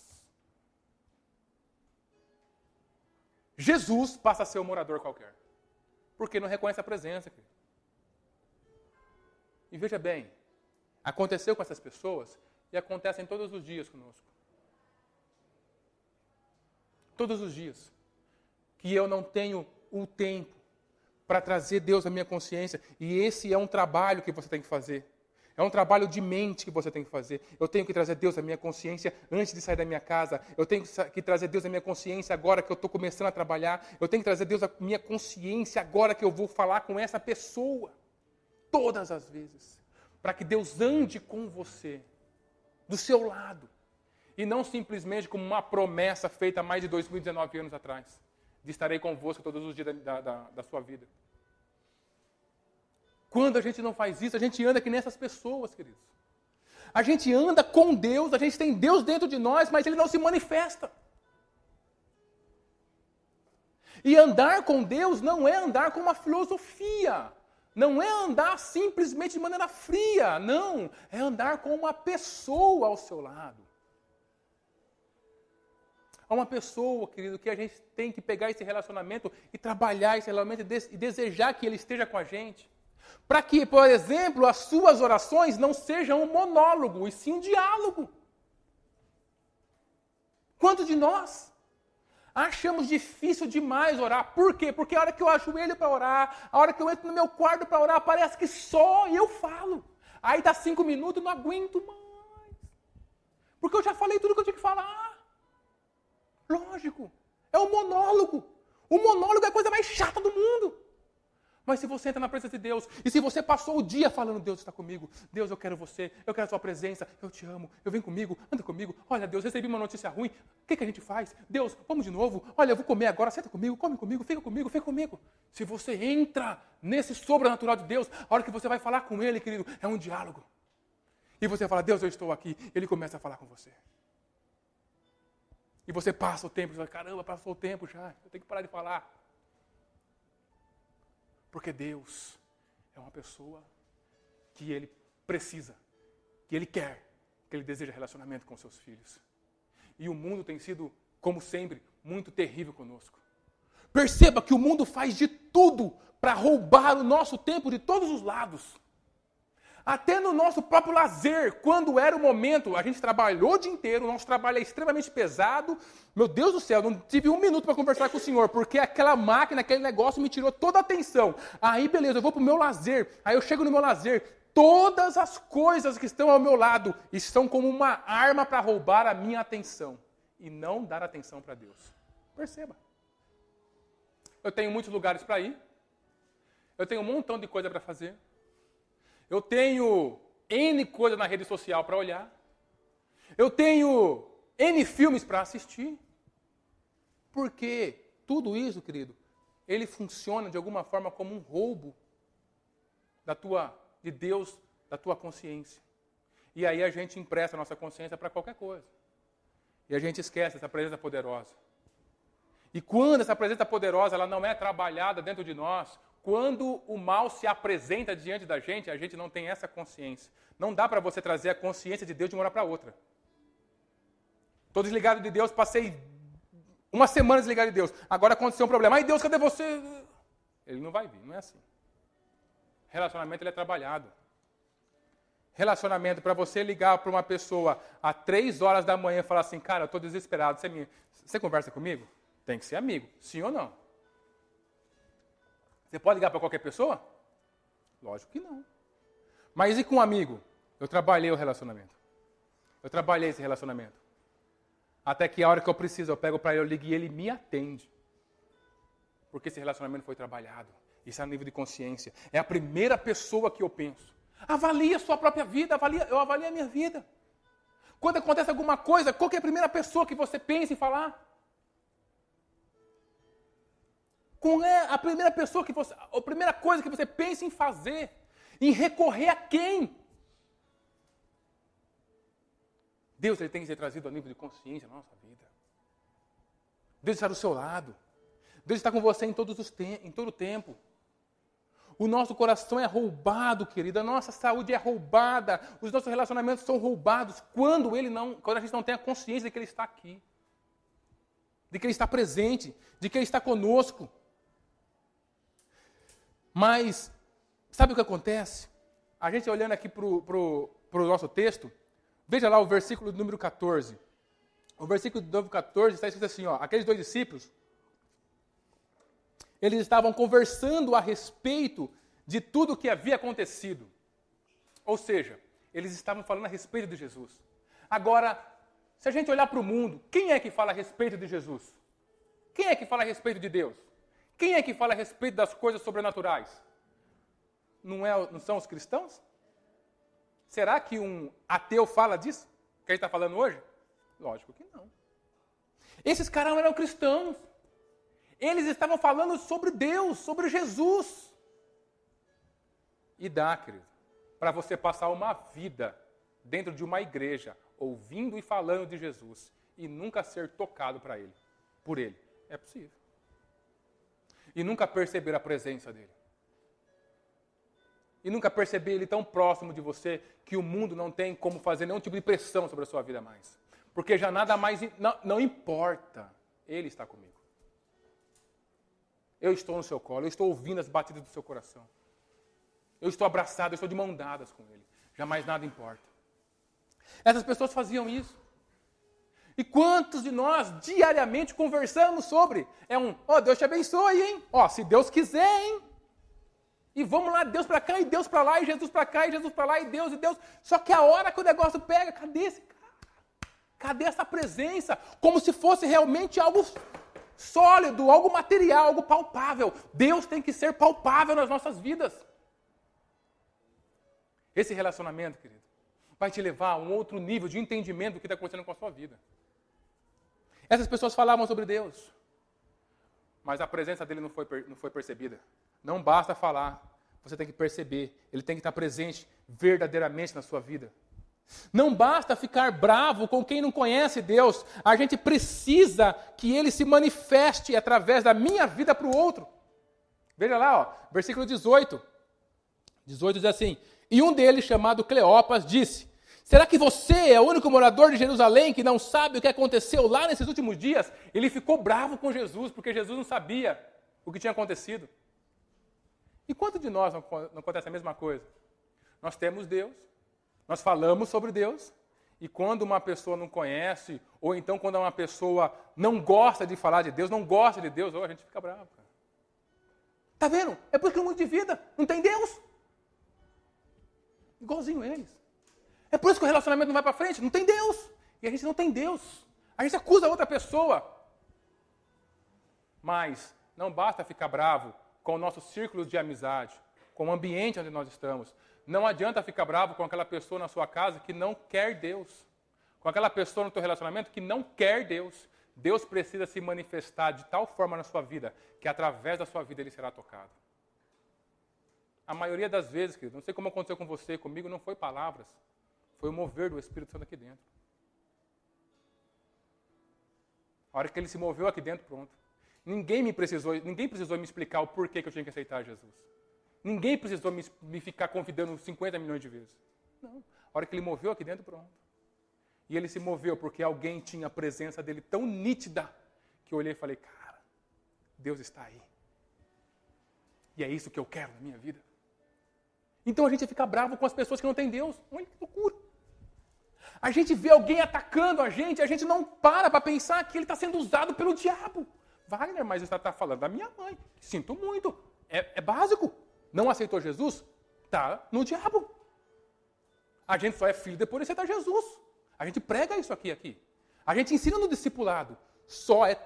Jesus passa a ser um morador qualquer. Porque não reconhece a presença. E veja bem, aconteceu com essas pessoas e acontecem todos os dias conosco. Todos os dias. Que eu não tenho o tempo para trazer Deus à minha consciência. E esse é um trabalho que você tem que fazer. É um trabalho de mente que você tem que fazer. Eu tenho que trazer Deus à minha consciência antes de sair da minha casa. Eu tenho que trazer Deus à minha consciência agora que eu estou começando a trabalhar. Eu tenho que trazer Deus à minha consciência agora que eu vou falar com essa pessoa. Todas as vezes. Para que Deus ande com você. Do seu lado. E não simplesmente como uma promessa feita há mais de 2019 anos atrás. De estarei convosco todos os dias da sua vida. Quando a gente não faz isso, a gente anda que nessas pessoas, queridos. A gente anda com Deus, a gente tem Deus dentro de nós, mas Ele não se manifesta. E andar com Deus não é andar com uma filosofia. Não é andar simplesmente de maneira fria. Não, é andar com uma pessoa ao seu lado. Há uma pessoa, querido, que a gente tem que pegar esse relacionamento e trabalhar esse relacionamento e desejar que ele esteja com a gente. Para que, por exemplo, as suas orações não sejam um monólogo, e sim um diálogo. Quantos de nós achamos difícil demais orar? Por quê? Porque a hora que eu ajoelho para orar, a hora que eu entro no meu quarto para orar, parece que só eu falo. Aí dá 5 minutos, eu não aguento mais. Porque eu já falei tudo que eu tinha que falar. Lógico, é um monólogo. O monólogo é a coisa mais chata do mundo. Mas se você entra na presença de Deus, e se você passou o dia falando, Deus está comigo, Deus, eu quero você, eu quero a sua presença, eu te amo, eu venho comigo, anda comigo, olha Deus, recebi uma notícia ruim, o que a gente faz? Deus, vamos de novo, olha, eu vou comer agora, senta comigo, come comigo, fica comigo, fica comigo. Se você entra nesse sobrenatural de Deus, a hora que você vai falar com Ele, querido, é um diálogo. E você fala, Deus, eu estou aqui, Ele começa a falar com você. E você passa o tempo, você fala, caramba, passou o tempo já, eu tenho que parar de falar. Porque Deus é uma pessoa que Ele precisa, que Ele quer, que Ele deseja relacionamento com seus filhos. E o mundo tem sido, como sempre, muito terrível conosco. Perceba que o mundo faz de tudo para roubar o nosso tempo de todos os lados. Até no nosso próprio lazer, quando era o momento, a gente trabalhou o dia inteiro, o nosso trabalho é extremamente pesado. Meu Deus do céu, não tive 1 minuto para conversar com o Senhor, porque aquela máquina, aquele negócio me tirou toda a atenção. Aí, beleza, eu vou para o meu lazer. Aí eu chego no meu lazer, todas as coisas que estão ao meu lado estão como uma arma para roubar a minha atenção. E não dar atenção para Deus. Perceba. Eu tenho muitos lugares para ir. Eu tenho um montão de coisa para fazer. Eu tenho N coisa na rede social para olhar. Eu tenho N filmes para assistir. Porque tudo isso, querido, ele funciona de alguma forma como um roubo de Deus, da tua consciência. E aí a gente empresta a nossa consciência para qualquer coisa. E a gente esquece essa presença poderosa. E quando essa presença poderosa ela não é trabalhada dentro de nós, quando o mal se apresenta diante da gente, a gente não tem essa consciência. Não dá para você trazer a consciência de Deus de uma hora para outra. Estou desligado de Deus, passei 1 semana desligado de Deus. Agora aconteceu um problema. Ai, Deus, cadê você? Ele não vai vir, não é assim. Relacionamento ele é trabalhado. Relacionamento, para você ligar para uma pessoa às 3 horas da manhã e falar assim, cara, eu estou desesperado, você conversa comigo? Tem que ser amigo, sim ou não? Você pode ligar para qualquer pessoa? Lógico que não. Mas e com um amigo? Eu trabalhei o relacionamento. Eu trabalhei esse relacionamento. Até que a hora que eu preciso, eu pego para ele, eu ligo e ele me atende. Porque esse relacionamento foi trabalhado. Isso é a nível de consciência. É a primeira pessoa que eu penso. Avalie a sua própria vida, eu avalio a minha vida. Quando acontece alguma coisa, qual que é a primeira pessoa que você pensa em falar? Qual é a primeira pessoa a primeira coisa que você pensa em fazer? Em recorrer a quem? Deus ele tem que ser trazido a nível de consciência na nossa vida. Deus está do seu lado. Deus está com você em todo o tempo. O nosso coração é roubado, querido. A nossa saúde é roubada. Os nossos relacionamentos são roubados quando a gente não tem a consciência de que Ele está aqui. De que Ele está presente. De que Ele está conosco. Mas, sabe o que acontece? A gente olhando aqui para o nosso texto, veja lá o versículo número 14. O versículo número 14 está escrito assim, ó, aqueles 2 discípulos, eles estavam conversando a respeito de tudo o que havia acontecido. Ou seja, eles estavam falando a respeito de Jesus. Agora, se a gente olhar para o mundo, quem é que fala a respeito de Jesus? Quem é que fala a respeito de Deus? Quem é que fala a respeito das coisas sobrenaturais? Não são os cristãos? Será que um ateu fala disso? Que a gente está falando hoje? Lógico que não. Esses caras não eram cristãos. Eles estavam falando sobre Deus, sobre Jesus. E dá, querido, para você passar uma vida dentro de uma igreja, ouvindo e falando de Jesus, e nunca ser tocado por Ele. É possível. E nunca perceber a presença dEle. E nunca perceber Ele tão próximo de você que o mundo não tem como fazer nenhum tipo de pressão sobre a sua vida mais. Porque já nada mais, não importa. Ele está comigo. Eu estou no seu colo, eu estou ouvindo as batidas do seu coração. Eu estou abraçado, eu estou de mão dadas com Ele. Jamais nada importa. Essas pessoas faziam isso. E quantos de nós diariamente conversamos sobre? Deus te abençoe, hein? Se Deus quiser, hein? E vamos lá, Deus para cá, e Deus para lá, e Jesus para cá, e Jesus para lá, e Deus. Só que a hora que o negócio pega, cadê esse cara? Cadê essa presença? Como se fosse realmente algo sólido, algo material, algo palpável. Deus tem que ser palpável nas nossas vidas. Esse relacionamento, querido, vai te levar a um outro nível de entendimento do que está acontecendo com a sua vida. Essas pessoas falavam sobre Deus, mas a presença dele não foi percebida. Não basta falar, você tem que perceber. Ele tem que estar presente verdadeiramente na sua vida. Não basta ficar bravo com quem não conhece Deus. A gente precisa que Ele se manifeste através da minha vida para o outro. Veja lá, versículo 18. 18 diz assim: e um deles, chamado Cleopas, disse: será que você é o único morador de Jerusalém que não sabe o que aconteceu lá nesses últimos dias? Ele ficou bravo com Jesus, porque Jesus não sabia o que tinha acontecido. E quanto de nós não acontece a mesma coisa? Nós temos Deus, nós falamos sobre Deus, e quando uma pessoa não conhece, ou então quando uma pessoa não gosta de falar de Deus, não gosta de Deus, a gente fica bravo. Está vendo? É porque o mundo de vida não tem Deus. Igualzinho eles. É por isso que o relacionamento não vai para frente, não tem Deus. E a gente não tem Deus. A gente acusa a outra pessoa. Mas não basta ficar bravo com o nosso círculo de amizade, com o ambiente onde nós estamos. Não adianta ficar bravo com aquela pessoa na sua casa que não quer Deus. Com aquela pessoa no teu relacionamento que não quer Deus. Deus precisa se manifestar de tal forma na sua vida que através da sua vida Ele será tocado. A maioria das vezes, querido, não sei como aconteceu com você, comigo não foi palavras. Foi o mover do Espírito Santo aqui dentro. A hora que Ele se moveu aqui dentro, pronto. Ninguém precisou me explicar o porquê que eu tinha que aceitar Jesus. Ninguém precisou me ficar convidando 50 milhões de vezes. Não. A hora que Ele moveu aqui dentro, pronto. E Ele se moveu porque alguém tinha a presença dEle tão nítida que eu olhei e falei, cara, Deus está aí. E é isso que eu quero na minha vida. Então a gente fica bravo com as pessoas que não têm Deus. Olha que loucura. A gente vê alguém atacando a gente não para pensar que ele está sendo usado pelo diabo. Wagner, mas você está falando da minha mãe. Sinto muito. É básico. Não aceitou Jesus? Está no diabo. A gente só é filho depois de aceitar Jesus. A gente prega isso aqui. A gente ensina no discipulado.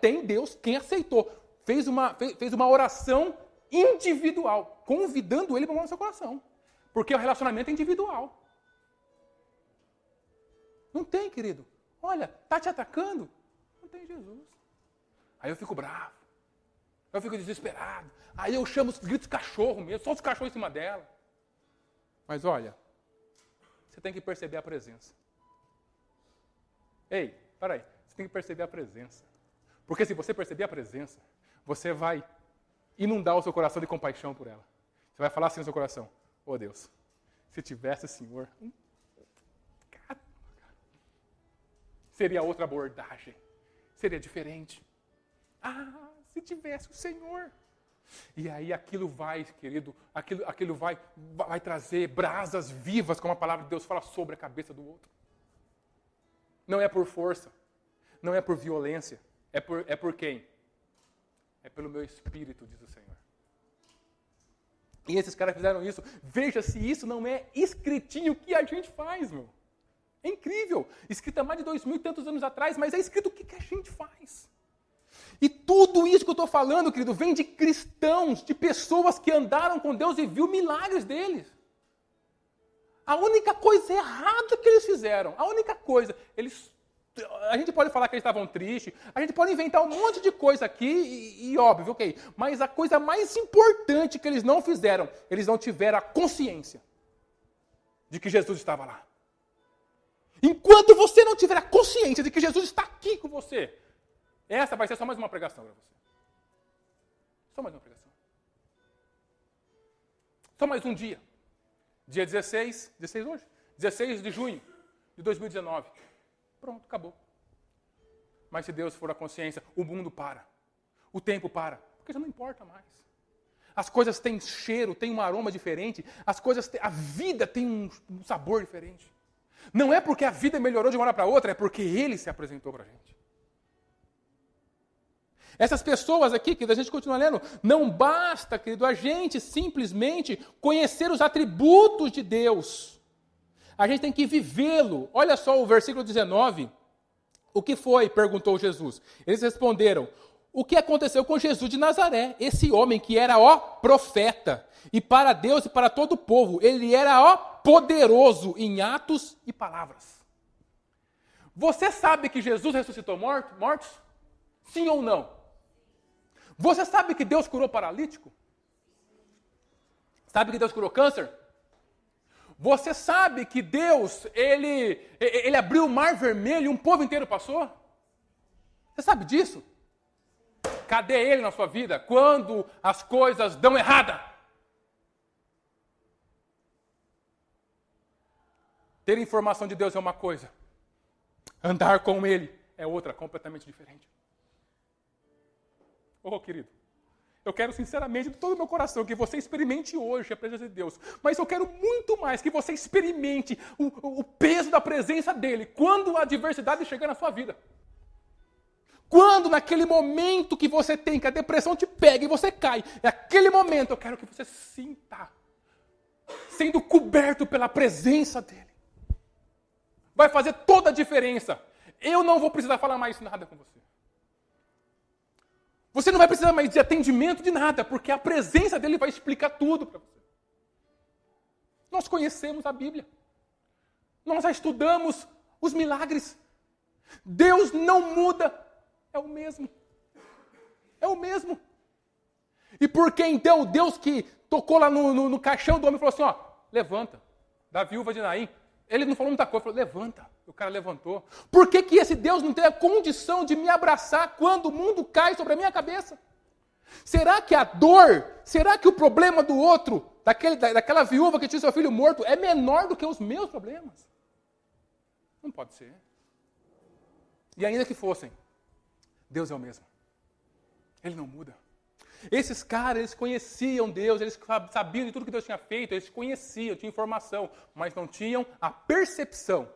Tem Deus quem aceitou. Fez uma oração individual, convidando ele para morar no seu coração. Porque o relacionamento é individual. Não tem, querido. Olha, tá te atacando? Não tem Jesus. Aí eu fico bravo. Eu fico desesperado. Aí eu chamo os gritos de cachorro mesmo, só os cachorros em cima dela. Mas olha, você tem que perceber a presença. Ei, peraí. Você tem que perceber a presença. Porque se você perceber a presença, você vai inundar o seu coração de compaixão por ela. Você vai falar assim no seu coração: oh Deus, se tivesse o Senhor, seria outra abordagem. Seria diferente. Ah, se tivesse o Senhor. E aí aquilo vai, querido, aquilo vai trazer brasas vivas, como a palavra de Deus fala, sobre a cabeça do outro. Não é por força, não é por violência, é por quem? É pelo meu espírito, diz o Senhor. E esses caras fizeram isso. Veja se isso não é escritinho que a gente faz, meu. É incrível. Escrito há mais de 2000 e tantos anos atrás, mas é escrito o que a gente faz. E tudo isso que eu estou falando, querido, vem de cristãos, de pessoas que andaram com Deus e viu milagres deles. A única coisa errada que eles fizeram, a gente pode falar que eles estavam tristes, a gente pode inventar um monte de coisa aqui, e óbvio, ok. Mas a coisa mais importante que eles não fizeram, eles não tiveram a consciência de que Jesus estava lá. Enquanto você não tiver a consciência de que Jesus está aqui com você, essa vai ser só mais uma pregação para você. Só mais uma pregação. Só mais um dia. Dia 16 hoje? 16 de junho de 2019. Pronto, acabou. Mas se Deus for a consciência, o mundo para. O tempo para. Porque já não importa mais. As coisas têm cheiro, têm um aroma diferente. A vida tem um sabor diferente. Não é porque a vida melhorou de uma hora para outra, é porque Ele se apresentou para a gente. Essas pessoas aqui, que a gente continua lendo, não basta, querido, a gente simplesmente conhecer os atributos de Deus. A gente tem que vivê-lo. Olha só o versículo 19. O que foi? Perguntou Jesus. Eles responderam: o que aconteceu com Jesus de Nazaré? Esse homem que era, profeta. E para Deus e para todo o povo, ele era, poderoso em atos e palavras. Você sabe que Jesus ressuscitou mortos? Sim ou não? Você sabe que Deus curou paralítico? Sabe que Deus curou câncer? Você sabe que Deus, ele abriu o mar vermelho e um povo inteiro passou? Você sabe disso? Cadê Ele na sua vida quando as coisas dão errada? Ter informação de Deus é uma coisa. Andar com Ele é outra, completamente diferente. Oh, querido, eu quero sinceramente, de todo o meu coração, que você experimente hoje a presença de Deus. Mas eu quero muito mais que você experimente o peso da presença dEle quando a adversidade chegar na sua vida. Quando naquele momento que você tem, que a depressão te pega e você cai, é aquele momento eu quero que você sinta sendo coberto pela presença dEle. Vai fazer toda a diferença. Eu não vou precisar falar mais nada com você. Você não vai precisar mais de atendimento de nada, porque a presença dele vai explicar tudo para você. Nós conhecemos a Bíblia. Nós já estudamos os milagres. Deus não muda. É o mesmo. É o mesmo. E por que então Deus que tocou lá no caixão do homem e falou assim, levanta. Da viúva de Naim. Ele não falou muita coisa, falou, levanta. O cara levantou. Por que esse Deus não tem a condição de me abraçar quando o mundo cai sobre a minha cabeça? Será que a dor, será que o problema do outro, daquela viúva que tinha seu filho morto, é menor do que os meus problemas? Não pode ser. E ainda que fossem, Deus é o mesmo. Ele não muda. Esses caras, eles conheciam Deus, eles sabiam de tudo que Deus tinha feito, eles conheciam, tinham informação, mas não tinham a percepção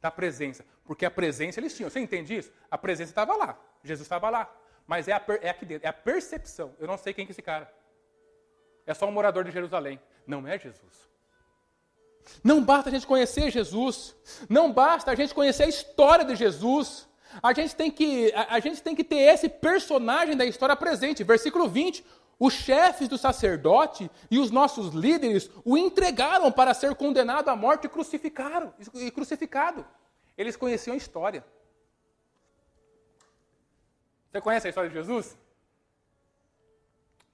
da presença. Porque a presença eles tinham. Você entende isso? A presença estava lá, Jesus estava lá. Mas é aqui dentro, é a percepção. Eu não sei quem que é esse cara. É só um morador de Jerusalém. Não é Jesus. Não basta a gente conhecer Jesus. Não basta a gente conhecer a história de Jesus. A gente tem que ter esse personagem da história presente. Versículo 20. Os chefes do sacerdote e os nossos líderes o entregaram para ser condenado à morte e crucificado. Eles conheciam a história. Você conhece a história de Jesus?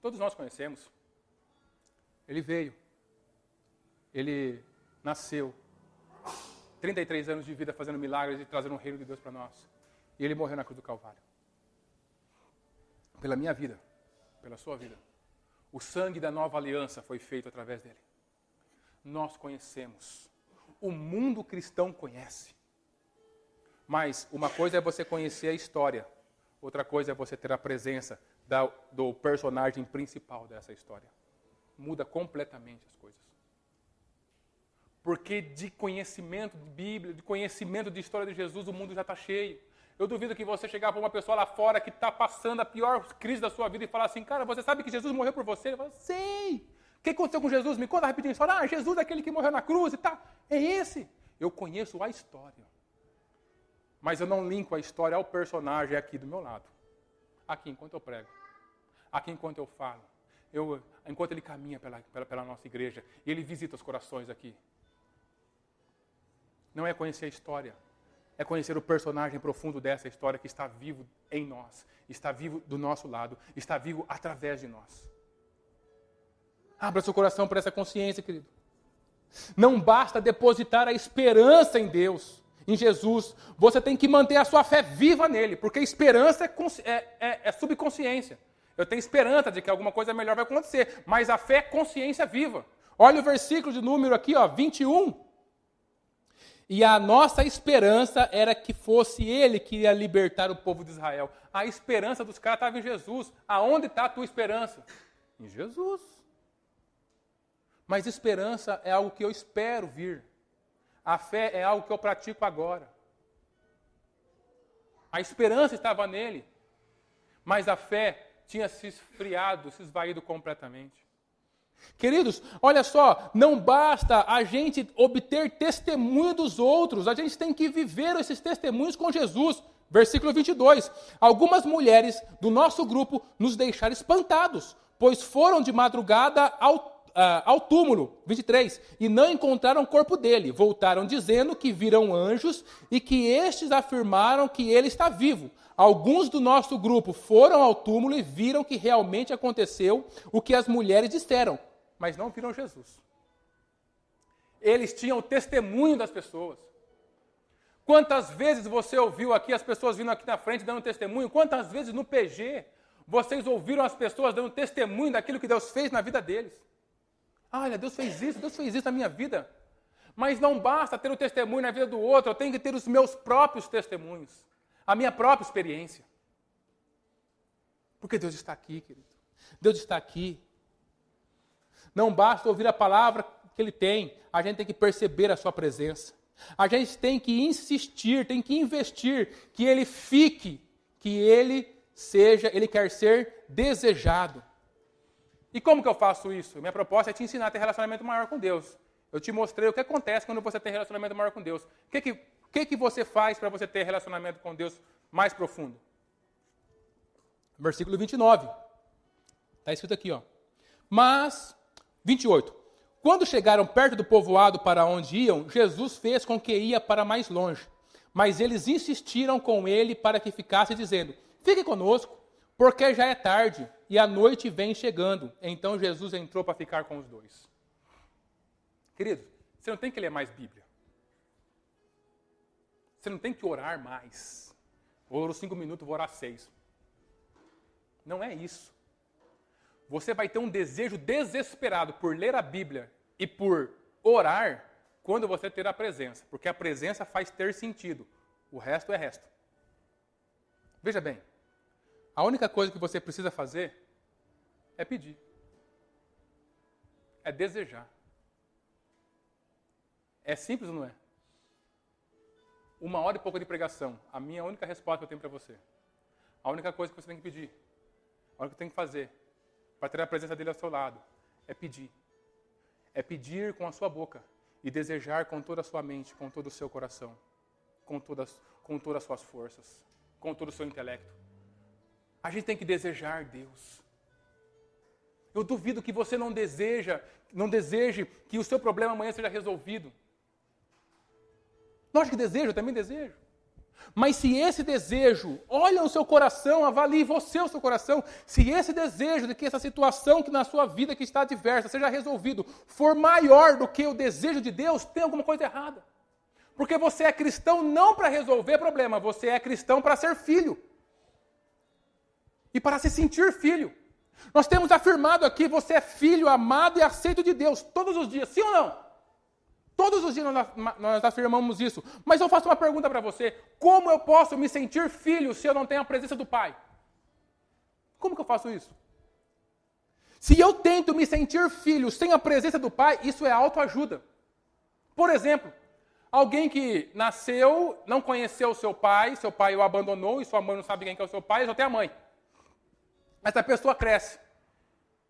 Todos nós conhecemos. Ele veio. Ele nasceu. 33 anos de vida fazendo milagres e trazendo o reino de Deus para nós. E ele morreu na cruz do Calvário. Pela minha vida. Pela sua vida. O sangue da nova aliança foi feito através dele. Nós conhecemos. O mundo cristão conhece. Mas uma coisa é você conhecer a história. Outra coisa é você ter a presença do personagem principal dessa história. Muda completamente as coisas. Porque de conhecimento de Bíblia, de conhecimento de história de Jesus, o mundo já está cheio. Eu duvido que você chegar para uma pessoa lá fora que está passando a pior crise da sua vida e falar assim, cara, você sabe que Jesus morreu por você? Ele fala, sei. O que aconteceu com Jesus? Me conta rapidinho a história. Ah, Jesus é aquele que morreu na cruz e tal. É esse. Eu conheço a história. Mas eu não linko a história ao personagem aqui do meu lado. Aqui enquanto eu prego. Aqui enquanto eu falo. Enquanto ele caminha pela nossa igreja. E ele visita os corações aqui. Não é conhecer a história. É conhecer o personagem profundo dessa história que está vivo em nós. Está vivo do nosso lado. Está vivo através de nós. Abra seu coração para essa consciência, querido. Não basta depositar a esperança em Deus. Em Jesus, você tem que manter a sua fé viva nele, porque esperança é subconsciência. Eu tenho esperança de que alguma coisa melhor vai acontecer, mas a fé é consciência viva. Olha o versículo de número aqui, 21. E a nossa esperança era que fosse ele que ia libertar o povo de Israel. A esperança dos caras estava em Jesus. Aonde está a tua esperança? Em Jesus. Mas esperança é algo que eu espero vir. A fé é algo que eu pratico agora. A esperança estava nele, mas a fé tinha se esfriado, se esvaído completamente. Queridos, olha só, não basta a gente obter testemunho dos outros, a gente tem que viver esses testemunhos com Jesus. Versículo 22. Algumas mulheres do nosso grupo nos deixaram espantados, pois foram de madrugada ao túmulo, 23, e não encontraram o corpo dele. Voltaram dizendo que viram anjos e que estes afirmaram que ele está vivo. Alguns do nosso grupo foram ao túmulo e viram que realmente aconteceu o que as mulheres disseram, mas não viram Jesus. Eles tinham o testemunho das pessoas. Quantas vezes você ouviu aqui as pessoas vindo aqui na frente dando testemunho? Quantas vezes no PG vocês ouviram as pessoas dando testemunho daquilo que Deus fez na vida deles? Olha, Deus fez isso na minha vida. Mas não basta ter o testemunho na vida do outro, eu tenho que ter os meus próprios testemunhos. A minha própria experiência. Porque Deus está aqui, querido. Deus está aqui. Não basta ouvir a palavra que Ele tem, a gente tem que perceber a sua presença. A gente tem que insistir, tem que investir, que Ele fique, que Ele quer ser desejado. E como que eu faço isso? Minha proposta é te ensinar a ter relacionamento maior com Deus. Eu te mostrei o que acontece quando você tem relacionamento maior com Deus. O que você faz para você ter relacionamento com Deus mais profundo? Versículo 29. Está escrito aqui, Mas, 28. Quando chegaram perto do povoado para onde iam, Jesus fez com que ia para mais longe. Mas eles insistiram com ele para que ficasse, dizendo, fique conosco, porque já é tarde e a noite vem chegando. Então Jesus entrou para ficar com os dois. Querido, você não tem que ler mais Bíblia. Você não tem que orar mais. Oro 5 minutos, vou orar 6. Não é isso. Você vai ter um desejo desesperado por ler a Bíblia e por orar quando você ter a presença. Porque a presença faz ter sentido. O resto é resto. Veja bem. A única coisa que você precisa fazer é pedir. É desejar. É simples ou não é? 1 hora e pouco de pregação. A minha única resposta que eu tenho para você. A única coisa que você tem que pedir. A única que tem que fazer para ter a presença dele ao seu lado é pedir. É pedir com a sua boca. e desejar com toda a sua mente, com todo o seu coração, com todas as suas forças, com todo o seu intelecto. A gente tem que desejar Deus. Eu duvido que você não deseje que o seu problema amanhã seja resolvido. Lógico que desejo, eu também desejo. Mas se esse desejo, olha o seu coração, avalie você o seu coração, se esse desejo de que essa situação que na sua vida que está adversa seja resolvido for maior do que o desejo de Deus, tem alguma coisa errada. Porque você é cristão não para resolver problema, você é cristão para ser filho. E para se sentir filho. Nós temos afirmado aqui, você é filho amado e aceito de Deus, todos os dias, sim ou não? Todos os dias nós afirmamos isso. Mas eu faço uma pergunta para você. Como eu posso me sentir filho se eu não tenho a presença do Pai? Como que eu faço isso? Se eu tento me sentir filho sem a presença do Pai, isso é autoajuda. Por exemplo, alguém que nasceu, não conheceu seu pai o abandonou e sua mãe não sabe quem que é o seu pai, só tem a mãe. Essa pessoa cresce.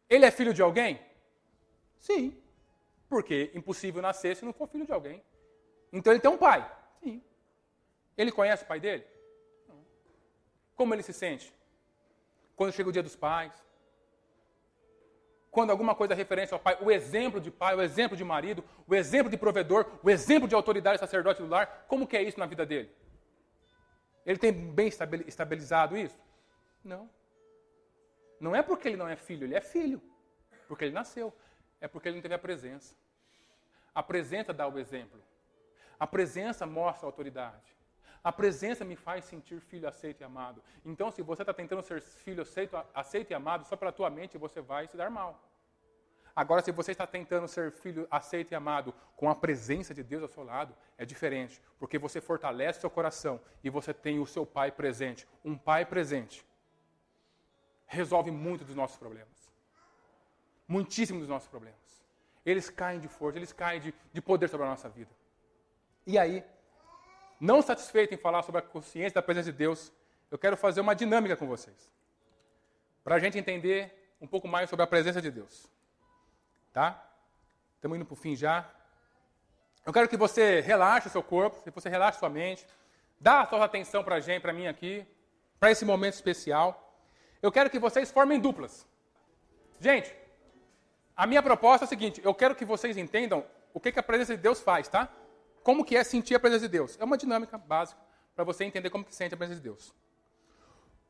Ele é filho de alguém? Sim. Porque impossível nascer se não for filho de alguém. Então ele tem um pai. Sim. Ele conhece o pai dele? Não. Como ele se sente? Quando chega o dia dos pais? Quando alguma coisa referente ao pai, o exemplo de pai, o exemplo de marido, o exemplo de provedor, o exemplo de autoridade sacerdote do lar, como que é isso na vida dele? Ele tem bem estabilizado isso? Não. Não é porque ele não é filho, ele é filho. Porque ele nasceu. É porque ele não teve a presença. A presença dá o exemplo. A presença mostra a autoridade. A presença me faz sentir filho aceito e amado. Então, se você está tentando ser filho aceito e amado, só pela tua mente você vai se dar mal. Agora, se você está tentando ser filho aceito e amado com a presença de Deus ao seu lado, é diferente. Porque você fortalece o seu coração e você tem o seu pai presente. Um pai presente resolve muito dos nossos problemas. Muitíssimo dos nossos problemas. Eles caem de força, eles caem de poder sobre a nossa vida. E aí, não satisfeito em falar sobre a consciência da presença de Deus, eu quero fazer uma dinâmica com vocês. Para a gente entender um pouco mais sobre a presença de Deus. Tá? Estamos indo para o fim já. Eu quero que você relaxe o seu corpo, que você relaxe sua mente. Dá a sua atenção para mim aqui, para esse momento especial. Eu quero que vocês formem duplas. Gente, a minha proposta é a seguinte, eu quero que vocês entendam o que a presença de Deus faz, tá? Como que é sentir a presença de Deus. É uma dinâmica básica para você entender como que sente a presença de Deus.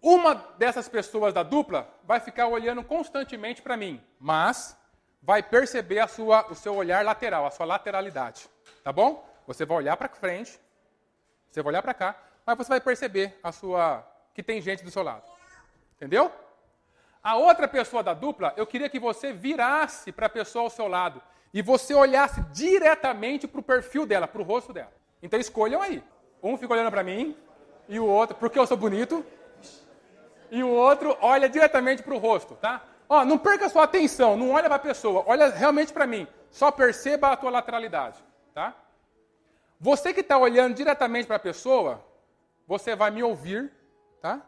Uma dessas pessoas da dupla vai ficar olhando constantemente para mim, mas vai perceber o seu olhar lateral, a sua lateralidade, tá bom? Você vai olhar para frente, você vai olhar para cá, mas você vai perceber que tem gente do seu lado. Entendeu? A outra pessoa da dupla, eu queria que você virasse para a pessoa ao seu lado e você olhasse diretamente para o perfil dela, para o rosto dela. Então escolham aí. Um fica olhando para mim e o outro, porque eu sou bonito, e o outro olha diretamente para o rosto, tá? Ó, não perca a sua atenção, não olha para a pessoa, olha realmente para mim. Só perceba a tua lateralidade, tá? Você que está olhando diretamente para a pessoa, você vai me ouvir, tá?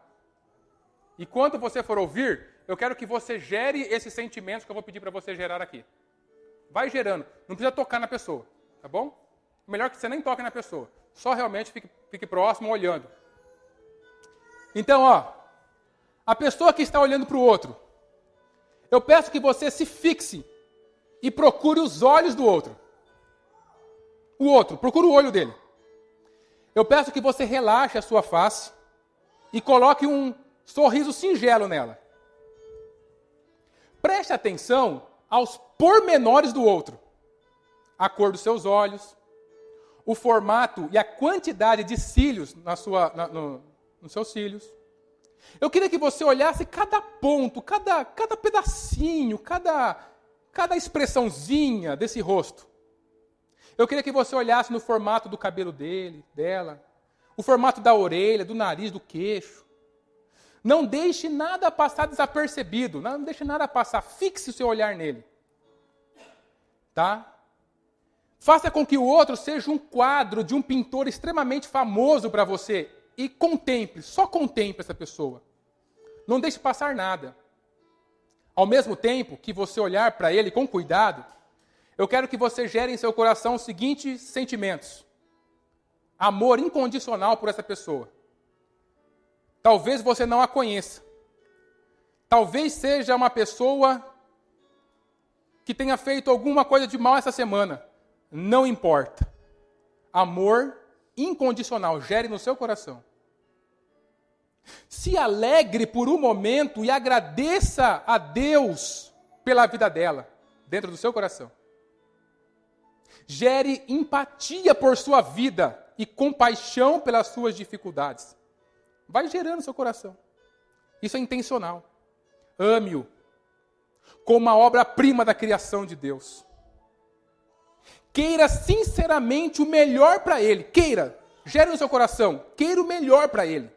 E quando você for ouvir, eu quero que você gere esses sentimentos que eu vou pedir para você gerar aqui. Vai gerando. Não precisa tocar na pessoa, tá bom? Melhor que você nem toque na pessoa. Só realmente fique próximo, olhando. Então, ó, a pessoa que está olhando para o outro, eu peço que você se fixe e procure os olhos do outro. O outro, procure o olho dele. Eu peço que você relaxe a sua face e coloque um sorriso singelo nela. Preste atenção aos pormenores do outro. A cor dos seus olhos, o formato e a quantidade de cílios nos seus cílios. Eu queria que você olhasse cada ponto, cada pedacinho, cada expressãozinha desse rosto. Eu queria que você olhasse no formato do cabelo dela, o formato da orelha, do nariz, do queixo. Não deixe nada passar desapercebido. Não deixe nada passar. Fixe o seu olhar nele. Tá? Faça com que o outro seja um quadro de um pintor extremamente famoso para você. E contemple, só contemple essa pessoa. Não deixe passar nada. Ao mesmo tempo que você olhar para ele com cuidado, Eu quero que você gere em seu coração os seguintes sentimentos. Amor incondicional por essa pessoa. Talvez você não a conheça. Talvez seja uma pessoa que tenha feito alguma coisa de mal essa semana. Não importa. Amor incondicional, gere no seu coração. Se alegre por um momento e agradeça a Deus pela vida dela, dentro do seu coração. Gere empatia por sua vida e compaixão pelas suas dificuldades. Vai gerando no seu coração. Isso é intencional. Ame-o como uma obra-prima da criação de Deus. Queira sinceramente o melhor para ele. Queira. Gere no seu coração. Queira o melhor para ele.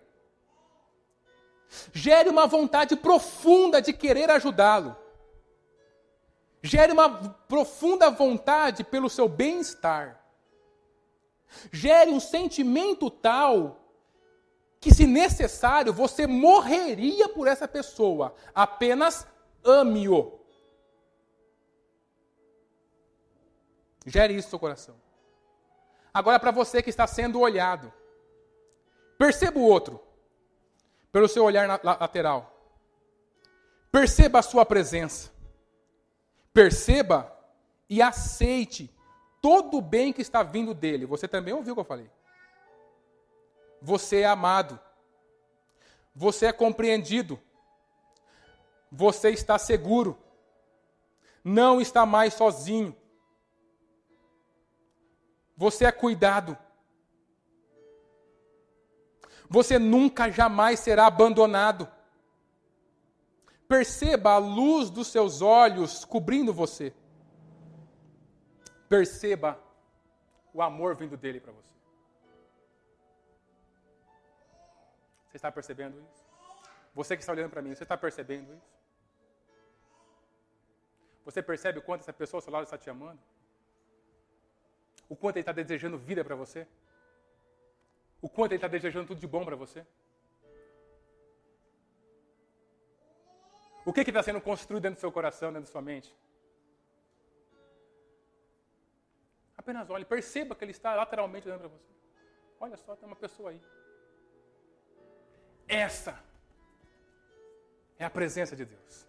Gere uma vontade profunda de querer ajudá-lo. Gere uma profunda vontade pelo seu bem-estar. Gere um sentimento tal que, se necessário, você morreria por essa pessoa. Apenas ame-o. Gere isso no seu coração. Agora, para você que está sendo olhado, perceba o outro pelo seu olhar lateral. Perceba a sua presença. Perceba e aceite todo o bem que está vindo dele. Você também ouviu o que eu falei. Você é amado. Você é compreendido. Você está seguro. Não está mais sozinho. Você é cuidado. Você nunca, jamais será abandonado. Perceba a luz dos seus olhos cobrindo você. Perceba o amor vindo dele para você. Você está percebendo isso? Você que está olhando para mim, você está percebendo isso? Você percebe o quanto essa pessoa ao seu lado está te amando? O quanto ele está desejando vida para você? O quanto ele está desejando tudo de bom para você? O que está sendo construído dentro do seu coração, dentro da sua mente? Apenas olhe, perceba que ele está lateralmente olhando para você. Olha só, tem uma pessoa aí. Essa é a presença de Deus.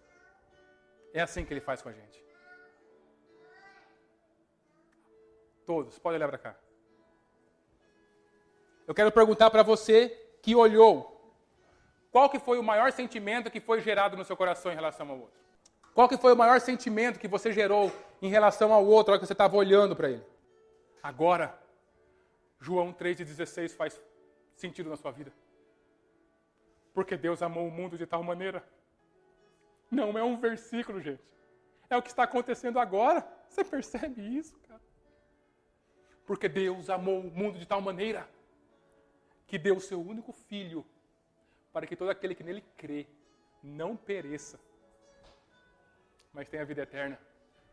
É assim que ele faz com a gente. Todos, pode olhar para cá. Eu quero perguntar para você que olhou. Qual que foi o maior sentimento que foi gerado no seu coração em relação ao outro? Qual que foi o maior sentimento que você gerou em relação ao outro, na hora que você estava olhando para ele? Agora, João 3,16 faz sentido na sua vida. Porque Deus amou o mundo de tal maneira. Não é um versículo, gente. É o que está acontecendo agora. Você percebe isso, cara? Porque Deus amou o mundo de tal maneira que deu o seu único filho para que todo aquele que nele crê não pereça, mas tenha vida eterna.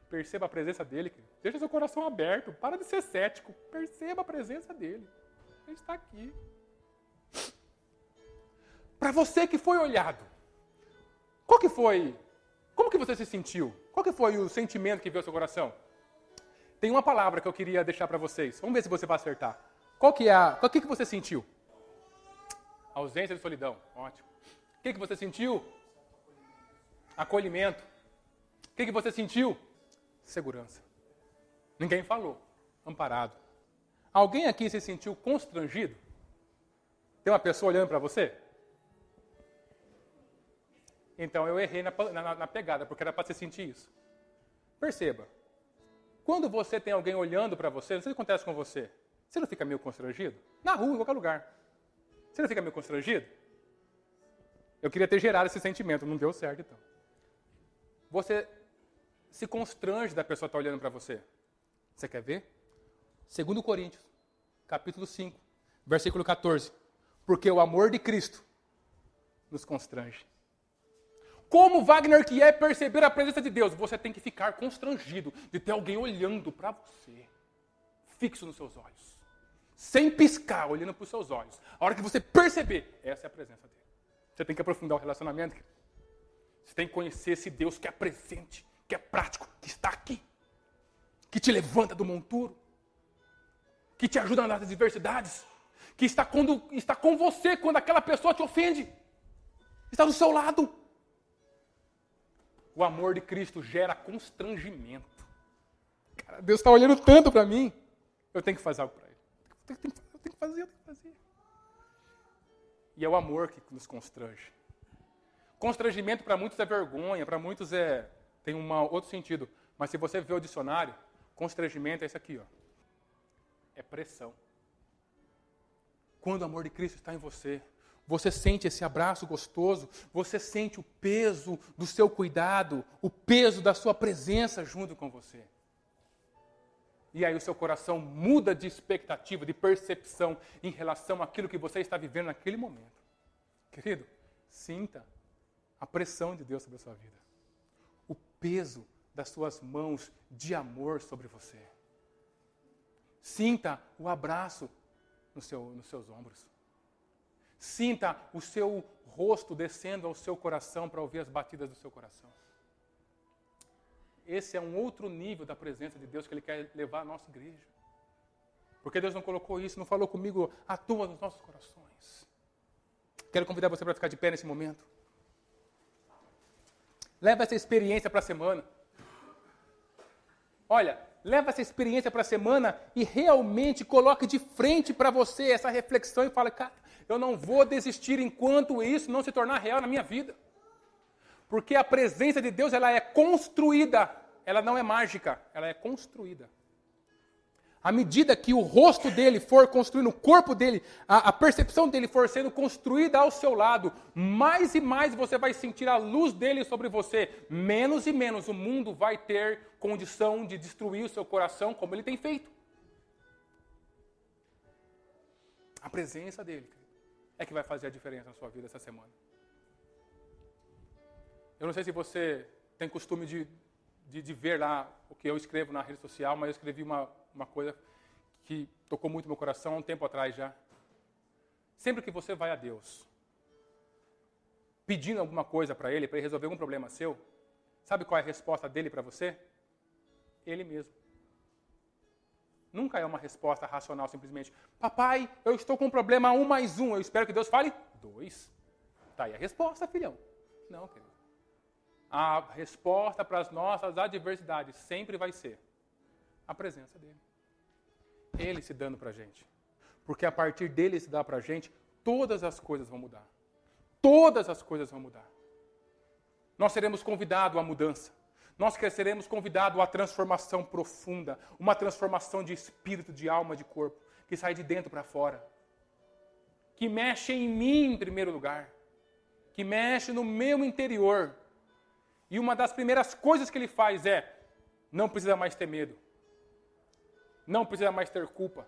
Perceba a presença dele. Deixa seu coração aberto. Para de ser cético. Perceba a presença dele. Ele está aqui. Para você que foi olhado, qual que foi? Como que você se sentiu? Qual que foi o sentimento que veio ao seu coração? Tem uma palavra que eu queria deixar para vocês. Vamos ver se você vai acertar. O que você sentiu? Ausência de solidão. Ótimo. O que você sentiu? Acolhimento. O que você sentiu? Segurança. Ninguém falou. Amparado. Alguém aqui se sentiu constrangido? Tem uma pessoa olhando para você? Então eu errei na pegada, porque era para você sentir isso. Perceba. Quando você tem alguém olhando para você, não sei o que acontece com você. Você não fica meio constrangido? Na rua, em qualquer lugar. Você não fica meio constrangido? Eu queria ter gerado esse sentimento, não deu certo então. Você se constrange da pessoa estar olhando para você. Você quer ver? 2 Coríntios, capítulo 5, versículo 14. Porque o amor de Cristo nos constrange. Como Wagner que é perceber a presença de Deus? Você tem que ficar constrangido de ter alguém olhando para você, fixo nos seus olhos, sem piscar, olhando para os seus olhos. A hora que você perceber, essa é a presença dele. Você tem que aprofundar o relacionamento. Você tem que conhecer esse Deus que é presente, que é prático, que está aqui, que te levanta do monturo, que te ajuda nas adversidades, que está com você quando aquela pessoa te ofende, está do seu lado. O amor de Cristo gera constrangimento. Cara, Deus está olhando tanto para mim, eu tenho que fazer algo para Ele. Eu tenho que fazer. E é o amor que nos constrange. Constrangimento para muitos é vergonha, para muitos tem um outro sentido. Mas se você ver o dicionário, constrangimento é isso aqui, ó. É pressão. Quando o amor de Cristo está em você, você sente esse abraço gostoso, você sente o peso do seu cuidado, o peso da sua presença junto com você. E aí o seu coração muda de expectativa, de percepção em relação àquilo que você está vivendo naquele momento. Querido, sinta a pressão de Deus sobre a sua vida. O peso das suas mãos de amor sobre você. Sinta o abraço nos seus ombros. Sinta o seu rosto descendo ao seu coração para ouvir as batidas do seu coração. Esse é um outro nível da presença de Deus que Ele quer levar à nossa igreja. Porque Deus não colocou isso, não falou comigo à toa nos nossos corações. Quero convidar você para ficar de pé nesse momento. Leva essa experiência para a semana. Olha, leva essa experiência para a semana e realmente coloque de frente para você essa reflexão e fala, cara, eu não vou desistir enquanto isso não se tornar real na minha vida. Porque a presença de Deus, ela é construída, ela não é mágica, ela é construída. À medida que o rosto dele for construindo, o corpo dele, a percepção dele for sendo construída ao seu lado, mais e mais você vai sentir a luz dele sobre você. Menos e menos o mundo vai ter condição de destruir o seu coração como ele tem feito. A presença dele é que vai fazer a diferença na sua vida essa semana. Eu não sei se você tem costume de ver lá o que eu escrevo na rede social, mas eu escrevi uma coisa que tocou muito meu coração há um tempo atrás já. Sempre que você vai a Deus, pedindo alguma coisa para Ele resolver algum problema seu, sabe qual é a resposta dele para você? Ele mesmo. Nunca é uma resposta racional, simplesmente, papai, eu estou com um problema 1 mais 1, eu espero que Deus fale 2. Tá aí a resposta, filhão. Não, querido. A resposta para as nossas adversidades sempre vai ser a presença dele. Ele se dando para a gente. Porque a partir dele se dá para a gente, todas as coisas vão mudar. Todas as coisas vão mudar. Nós seremos convidados à mudança. Nós seremos convidados à transformação profunda. Uma transformação de espírito, de alma, de corpo. Que sai de dentro para fora. Que mexe em mim em primeiro lugar. Que mexe no meu interior. E uma das primeiras coisas que ele faz é, não precisa mais ter medo. Não precisa mais ter culpa.